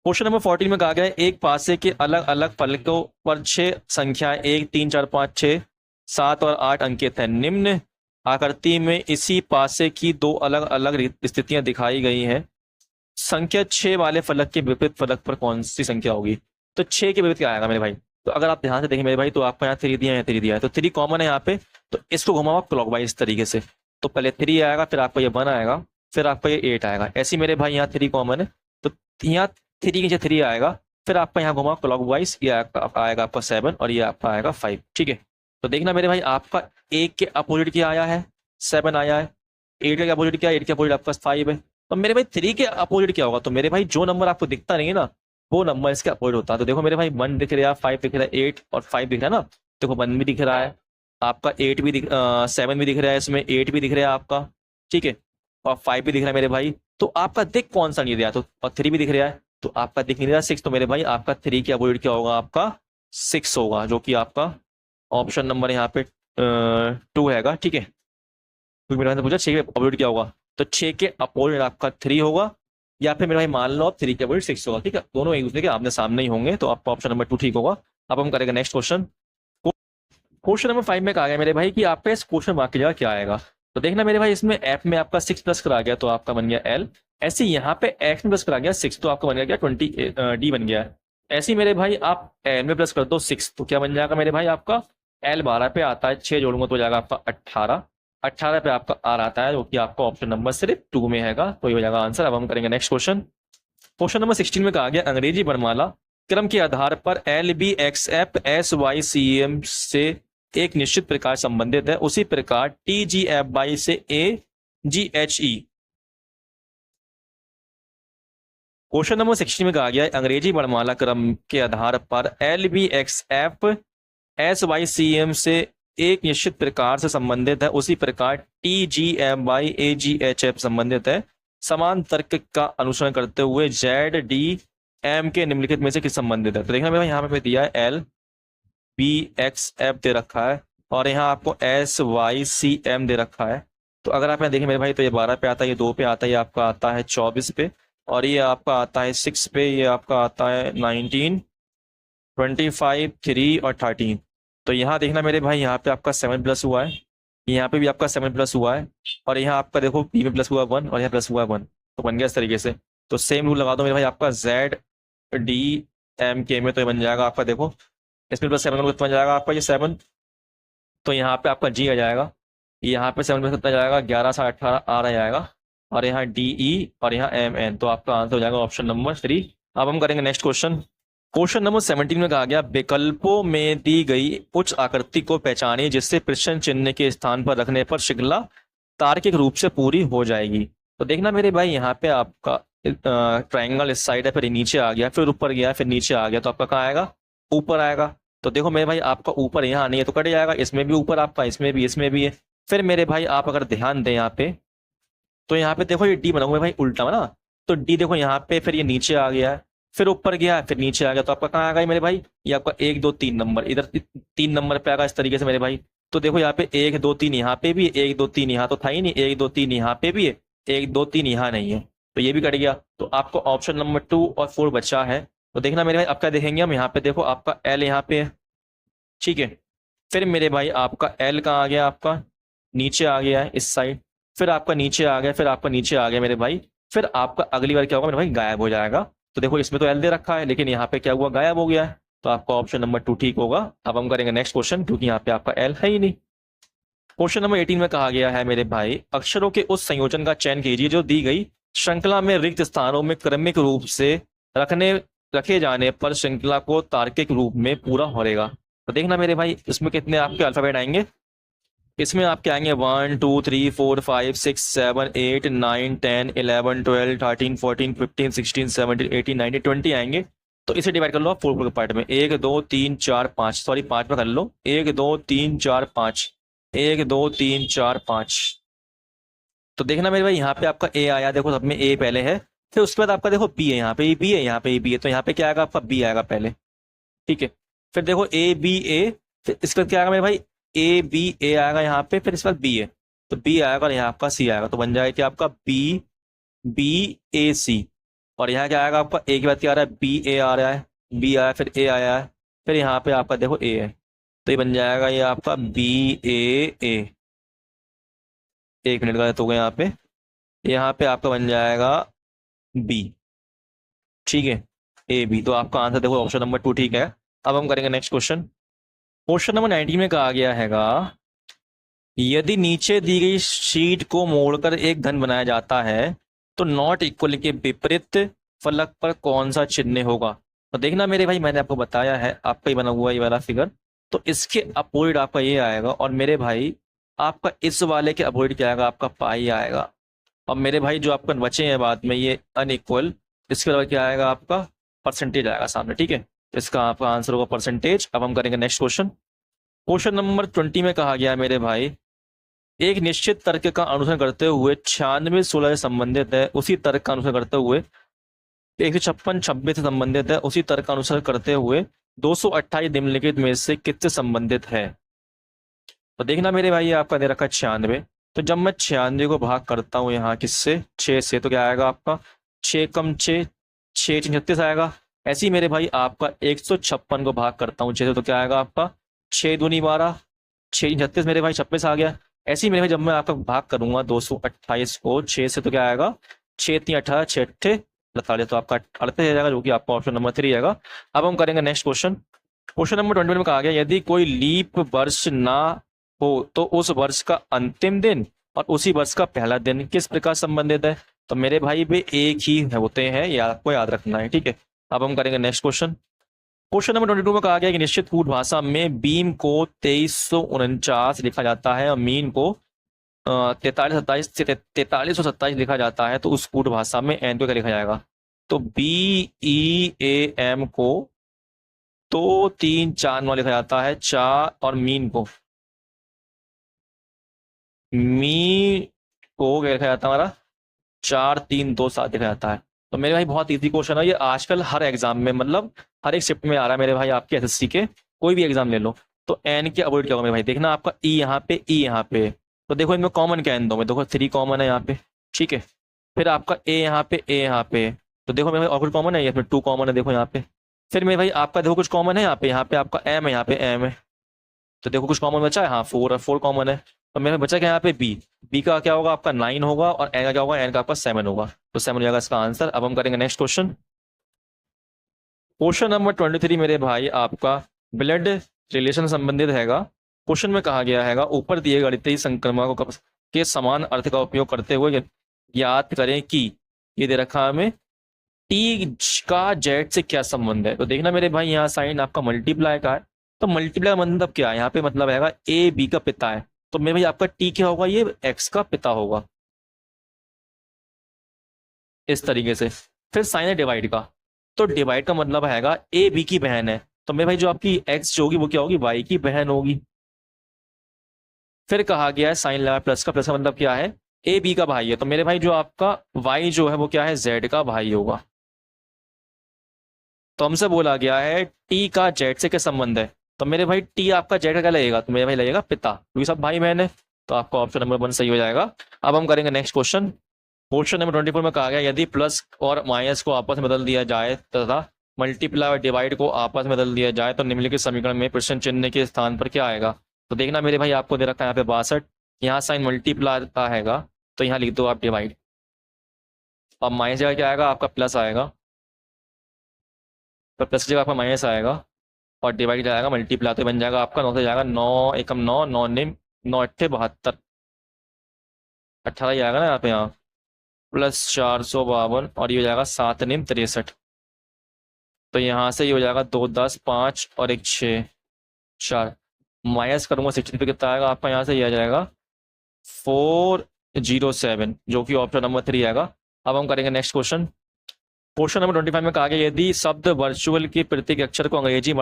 Speaker 1: क्वेश्चन नंबर 14 में कहा गया है एक पासे के अलग अलग फलकों पर 6 संख्या 1 3 4 5 6 7 और 8 अंकित है। निम्न आकृति में इसी पासे की दो अलग अलग स्थितियां दिखाई गई हैं। संख्या 6 वाले फलक के विपरीत फलक पर कौन सी संख्या होगी। तो 6 के विपरीत क्या आएगा मेरे भाई, तो अगर आप ध्यान से देखें मेरे भाई, तो आपको यहाँ 3 दिया है, 3 दिया है, तो 3 कॉमन है यहाँ पे, तो इसको घुमाओ क्लॉकवाइज तरीके से। तो पहले 3 आएगा, फिर आपका ये 1 आएगा, फिर आपका ये 8 आएगा। ऐसे मेरे भाई यहाँ 3 कॉमन है, तो यहाँ 3 के नीचे 3 आएगा, फिर आपका यहाँ घुमाओ क्लॉकवाइज, ये आएगा आपका 7 और ये आपका आएगा 5। ठीक है, तो देखना मेरे भाई आपका 1 के अपोजिट क्या आया है 7 आया है, 8 के अपोजिट क्या है 8 के अपोजिट आपका 5 है। तो मेरे भाई 3 के अपोजिट क्या होगा, तो मेरे भाई जो नंबर आपको दिखता नहीं है ना वो नंबर इसके अपोजिट होता है। तो देखो मेरे भाई 1 दिख रहा है, 5 दिख रहा है, 8 और 5 दिख रहा है ना, देखो 1 भी दिख रहा है आपका, 8 भी 7 भी दिख रहा है, इसमें 8 भी दिख रहा है आपका। ठीक है, और 5 भी दिख रहा है मेरे भाई, तो आपका दिख कौन सा नहीं रहा, तो और 3 भी दिख रहा है, तो आपका दिख नहीं रहा 6, तो मेरे भाई आपका 3 के अपोजिट क्या होगा आपका 6 होगा, जो कि आपका ऑप्शन नंबर यहाँ पे 2 हैगा। ठीक है, क्योंकि मेरे भाई पूछा 6 के अपोजिट क्या होगा, तो 6 के अपोजिट आपका 3 होगा, या फिर मेरे भाई मान लो आप 3 के अपोजिट 6 होगा। ठीक है, दोनों एक दूसरे के आमने सामने ही होंगे, तो आपका ऑप्शन नंबर 2 ठीक होगा। अब हम करेंगे नेक्स्ट क्वेश्चन। क्वेश्चन नंबर 5 में कहा गया मेरे भाई कि आपका इस क्वेश्चन मार्क की जगह क्या आएगा। तो देखना मेरे भाई इसमें एफ में आपका 6 प्लस करा गया, तो आपका बन गया एल। ऐसे यहाँ पे एक्स में प्लस करा गया 6, तो आपका बन गया 20 डी बन गया। ऐसे ही मेरे भाई आप एल में प्लस कर दो 6, तो क्या बन जाएगा मेरे भाई आपका एल 12 पे आता है, 6 जोड़ूंगा तो हो जाएगा आपका 18, 18 पे आपका आर आता है, जो कि आपका ऑप्शन नंबर सिर्फ 2 में हैगा, तो ये हो जाएगा आंसर। अब हम करेंगे नेक्स्ट क्वेश्चन। क्वेश्चन नंबर 16 में कहा गया अंग्रेजी वर्णमाला क्रम के आधार पर L B X F S Y C M से एक निश्चित प्रकार संबंधित है, उसी प्रकार टी जी एफ वाई से A G H E question number 16 में कहा गया है अंग्रेजी वर्णमाला क्रम के आधार पर LBXF SYCM से एक निश्चित प्रकार से संबंधित है, उसी प्रकार TGMYAGHF संबंधित है। समान तर्क का अनुसरण करते हुए ZDM के निम्नलिखित में से किस संबंधित है? तो देखना मेरा यहाँ पे दिया है LBXF दे रखा है और यहाँ आपको SYCM दे रखा है। तो अगर आप यहाँ देखें मेरे भाई तो ये 12 पे आता है, ये 2 पे आता है, ये आपका आता है 24 पे और ये आपका आता है 6 पे, ये आपका आता है 19, 25, 3 और 13। तो यहाँ देखना मेरे भाई यहाँ पे आपका 7 प्लस हुआ है, यहाँ पे भी आपका 7 प्लस हुआ है और यहाँ आपका देखो बी में प्लस हुआ 1 और यहाँ प्लस हुआ 1। तो बन गया इस तरीके से। तो सेम रूल लगा दो मेरे भाई, आपका ZDMK में तो ये बन जाएगा आपका, देखो इसमें प्लस 7 बन जाएगा आपका ये 7। तो यहाँ पे आपका G आ जाएगा, यहाँ पे 7 प्लस कितना जाएगा 11 से 18 R आ जाएगा और यहाँ DE और यहाँ MN। तो आपका आंसर हो जाएगा ऑप्शन नंबर 3। अब हम करेंगे नेक्स्ट क्वेश्चन। क्वेश्चन नंबर 17 में कहा गया विकल्पों में दी गई उच्च आकृति को पहचानिए जिससे प्रश्न चिन्ह के स्थान पर रखने पर श्रृंखला तार्किक रूप से पूरी हो जाएगी। तो देखना मेरे भाई यहाँ पे आपका ट्राइंगल इस साइड है, फिर नीचे आ गया, फिर ऊपर गया, फिर नीचे आ गया, तो आपका कहाँ आएगा ऊपर आएगा। तो देखो मेरे भाई आपका ऊपर यहाँ नहीं है तो कट जाएगा, इसमें भी ऊपर आपका, इसमें भी है। फिर मेरे भाई आप अगर ध्यान दें यहाँ पे तो यहाँ पे देखो ये डी बना हुआ है भाई उल्टा ना, तो डी देखो यहाँ पे, फिर ये नीचे आ गया है, फिर ऊपर गया, फिर नीचे आ गया, तो आपका कहाँ आ गया मेरे भाई, ये आपका 1 2 3 नंबर, इधर 3 नंबर पे आएगा इस तरीके से मेरे भाई। तो देखो यहाँ पे 1 2 3 यहाँ पे भी, 1 2 3 यहाँ तो था ही नहीं, 1 2 3 यहाँ पे भी है, 1 2 3 यहाँ नहीं है, तो ये भी कट गया। तो आपको ऑप्शन नंबर 2 और 4 बचा है। तो देखना मेरे भाई आपका देखेंगे हम यहाँ पे, देखो आपका L यहाँ पे है, ठीक है। फिर मेरे भाई आपका L कहाँ आ गया, आपका नीचे आ गया है इस साइड, फिर आपका नीचे आ गया, फिर आपका नीचे आ गया मेरे भाई, फिर आपका अगली बार क्या होगा मेरे भाई गायब हो जाएगा। तो देखो इसमें तो L दे रखा है लेकिन यहाँ पे क्या हुआ गायब हो गया है, तो आपका ऑप्शन नंबर 2 ठीक होगा। अब हम करेंगे नेक्स्ट क्वेश्चन क्योंकि यहाँ पे आपका L है ही नहीं। क्वेश्चन नंबर 18 में कहा गया है मेरे भाई अक्षरों के उस संयोजन का चयन कीजिए जो दी गई श्रृंखला में रिक्त स्थानों में क्रमिक रूप से रखे जाने पर श्रृंखला को तार्किक रूप में पूरा होगा। तो देखना मेरे भाई इसमें कितने आपके अल्फाबेट आएंगे, इसमें आपके आएंगे 1 2 3 4 5 6 7 8 9 10 11 12 13 14 15 16 17 18 19 20 आएंगे। तो इसे डिवाइड कर लो आप 4 पार्ट में, 1 2 3 4 5, सॉरी 5 में कर लो, 1 2 3 4 5, 1 2 3 4 5। तो देखना मेरे भाई यहाँ पे आपका A आया, देखो सब में A पहले है, फिर उसके बाद आपका देखो B है, यहाँ पे B है, यहाँ पे B है, तो यहाँ पे क्या आएगा आपका B आएगा पहले, ठीक है। फिर देखो A, फिर इसके बाद क्या आएगा मेरे भाई A आएगा यहाँ पे, फिर इसके बाद B है, तो B आएगा और यहाँ आपका C आएगा, तो बन जाएगा कि आपका BAC। और यहाँ क्या आएगा आपका A के बाद क्या आ रहा है BA आ रहा है, B आया, फिर A आया है, फिर यहाँ पे आपका देखो A है, तो ये बन जाएगा ये आपका BAA। 1 मिनट का तो गया यहाँ पे आपका बन जाएगा B, ठीक है AB। तो आपका आंसर देखो ऑप्शन नंबर 2 ठीक है। अब हम करेंगे नेक्स्ट क्वेश्चन। क्वेश्चन नंबर 19 में कहा गया हैगा यदि नीचे दी गई शीट को मोड़कर एक धन बनाया जाता है तो नॉट इक्वल के विपरीत फलक पर कौन सा चिन्ह होगा। तो देखना मेरे भाई मैंने आपको बताया है, आपका ही बना हुआ ये वाला फिगर, तो इसके अपोजिट आपका ये आएगा, और मेरे भाई आपका इस वाले के अपोजिट क्या आएगा आपका पाई आएगा। और मेरे भाई जो आपका बचे हैं बाद में ये अनइक्वल, इसके अलावा क्या आएगा आपका परसेंटेज आएगा सामने, ठीक है। इसका आपका आंसर होगा परसेंटेज। अब हम करेंगे नेक्स्ट क्वेश्चन। क्वेश्चन नंबर 20 में कहा गया मेरे भाई एक निश्चित तर्क का अनुसरण करते हुए 96 16 से संबंधित है, उसी तर्क का अनुसरण करते हुए 156 26 से संबंधित है, उसी तर्क का अनुसरण करते हुए 228 निम्नलिखित में से किससे संबंधित है। तो देखना मेरे भाई आपका दे रखा है 96, तो जब मैं 96 को भाग करता हूँ यहाँ किससे 6 से, तो क्या आएगा आपका 6 कम 6 6 36 आएगा। ऐसे ही मेरे भाई आपका 156 को भाग करता हूँ 6 से, तो क्या आएगा आपका 6 दूनी 12, 6 36 मेरे भाई 26 आ गया। ऐसे ही मेरे भाई जब मैं आपका भाग करूंगा 228 को 6 से, तो क्या आएगा 6 3 18 6 8 48, तो आपका 38 आ जाएगा, जो कि आपका ऑप्शन नंबर 3 आएगा। अब हम करेंगे नेक्स्ट क्वेश्चन। क्वेश्चन नंबर 21 में कहा गया यदि कोई लीप वर्ष ना हो तो उस वर्ष का अंतिम दिन और उसी वर्ष का पहला दिन किस प्रकार संबंधित है। तो मेरे भाई वे एक ही होते हैं, ये आपको याद रखना है, ठीक है। अब हम करेंगे नेक्स्ट क्वेश्चन। क्वेश्चन नंबर 22 में कहा गया कि निश्चित कूट भाषा में बीम को 2349 लिखा जाता है और मीन को 4327 लिखा जाता है, तो उस कूट भाषा में एन को क्या लिखा जाएगा। तो BEAM को 2 3 4 9 लिखा जाता है, चार, और मीन को क्या लिखा जाता है हमारा, 4 3 2 7 लिखा जाता है। तो मेरे भाई बहुत इजी क्वेश्चन है ये, आजकल हर एग्जाम में, मतलब हर एक शिफ्ट में आ रहा है मेरे भाई, आपके एसएससी के कोई भी एग्जाम ले लो। तो एन के अवॉइड क्या होगा मेरे भाई, देखना आपका ई यहाँ पे, ई यहाँ पे, तो देखो इनमें कॉमन क्या है इन दो में, देखो 3 कॉमन है यहाँ पे, ठीक है। फिर आपका ए यहाँ पे, ए यहाँ पे, तो देखो मेरे भाई और कुछ कॉमन है, या फिर 2 कॉमन है, देखो यहाँ पे। फिर मेरे भाई आपका देखो कुछ कॉमन है यहाँ पे आपका एम है, यहाँ पे एम है, तो देखो कुछ कॉमन बचा है, हाँ 4 है, 4 कॉमन है। तो मेरे बचा क्या यहाँ पे बी, बी का क्या होगा आपका 9 होगा, और एन का क्या होगा, एन का आपका 7 होगा, तो 7 हो जाएगा इसका आंसर। अब हम करेंगे नेक्स्ट क्वेश्चन। क्वेश्चन नंबर 23 मेरे भाई आपका ब्लड रिलेशन संबंधित हैगा। क्वेश्चन में कहा गया हैगा, ऊपर दिए गणितीय संक्रमणों के समान अर्थ का उपयोग करते हुए याद करें कि, ये दे रखा है हमें, टी का जेड से क्या संबंध है। तो देखना मेरे भाई यहाँ साइन आपका मल्टीप्लाई का है, तो मल्टीप्लाई का मतलब क्या है, यहाँ पे मतलब हैगा ए बी का पिता है, तो मेरे भाई आपका टी क्या होगा, ये एक्स का पिता होगा, इस तरीके से। फिर साइन है डिवाइड का, तो डिवाइड का मतलब हैगा ए बी की बहन है, तो मेरे भाई जो आपकी एक्स जो होगी वो क्या होगी, वाई की बहन होगी। फिर कहा गया है साइन लगा प्लस का, प्लस का मतलब क्या है, ए बी का भाई है, तो मेरे भाई जो आपका वाई जो है वो क्या है, जेड का भाई होगा। तो हमसे बोला गया है टी का जेड से क्या संबंध है, तो मेरे भाई टी आपका जेड का क्या लगेगा, तो मेरे भाई लगेगा पिता, क्योंकि सब भाई बहन है, तो आपका ऑप्शन नंबर 1 सही हो जाएगा। अब हम करेंगे नेक्स्ट क्वेश्चन। क्वेश्चन नंबर 24 में कहा गया, यदि प्लस और माइनस को आपस में बदल दिया जाए तथा मल्टीप्लाई और डिवाइड को आपस में बदल दिया जाए, तो निम्नलिखित समीकरण में प्रश्न चिन्ह के स्थान पर क्या आएगा। तो देखना मेरे भाई आपको दे रखा है यहाँ पे 62, यहाँ साइन मल्टीप्लाई का हैगा, तो यहाँ लिख दो आप डिवाइड, अब माइनस जगह क्या आएगा आपका प्लस आएगा, तो प्लस की जगह आपका माइनस आएगा, और डिवाइड जाएगा मल्टीप्लाई, तो बन जाएगा आपका 9 से जाएगा 9 एकम 9, 9 निम 9 अट्ठे 72, 18 ही आएगा ना यहाँ पे, यहाँ प्लस 452, और ये हो जाएगा 7 निम 63, तो यहाँ से ये हो जाएगा 2 10 5 और 1 6 4, माइनस करूंगा 60 पे कितना आएगा आपका, यहाँ से ये आ जाएगा 407, जो कि ऑप्शन नंबर 3 आएगा। अब हम करेंगे नेक्स्ट क्वेश्चन। क्वेश्चन नंबर 25 में कहा गया, यदि शब्द वर्चुअल के प्रत्येक अक्षर को अंग्रेजी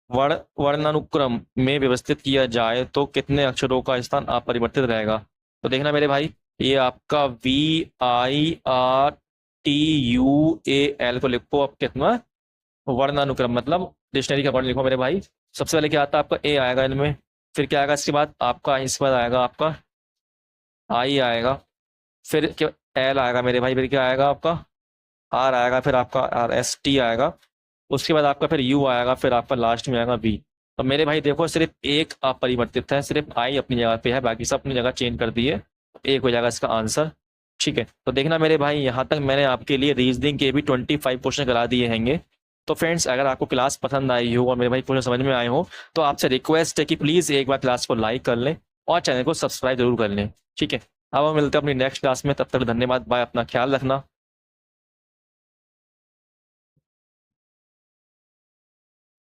Speaker 1: वर्णानुक्रम में व्यवस्थित किया जाए तो कितने अक्षरों का स्थान अपरिवर्तित रहेगा। तो देखना मेरे भाई, ये आपका VIRTUAL को लिखो, अब कितना वर्णानुक्रम मतलब डिक्शनरी का वर्ड लिखो मेरे भाई। सबसे पहले क्या आता है आपका ए आएगा इनमें, फिर क्या आएगा इसके बाद आपका, इस बाद आएगा आपका आई आएगा, फिर क्या एल आएगा मेरे भाई, फिर क्या आएगा आपका आर आएगा, फिर आपका RST आएगा, उसके बाद आपका फिर यू आएगा, फिर आपका लास्ट में आएगा वी। तो मेरे भाई देखो सिर्फ एक अपरिवर्तित है, सिर्फ आई अपनी जगह पे है, बाकी सब अपनी जगह चेंज कर दिए, एक हो जाएगा इसका आंसर, ठीक है। तो देखना मेरे भाई यहाँ तक मैंने आपके लिए रीजनिंग के भी 25 क्वेश्चन करा दिए हैंगे। तो फ्रेंड्स अगर आपको क्लास पसंद आई हो और मेरे भाई क्वेश्चन समझ में आए हो, तो आपसे रिक्वेस्ट है कि प्लीज़ एक बार क्लास को लाइक कर लें और चैनल को सब्सक्राइब जरूर कर लें, ठीक है। अब हम मिलते हैं अपनी नेक्स्ट क्लास में, तब तक धन्यवाद, बाय, अपना ख्याल रखना।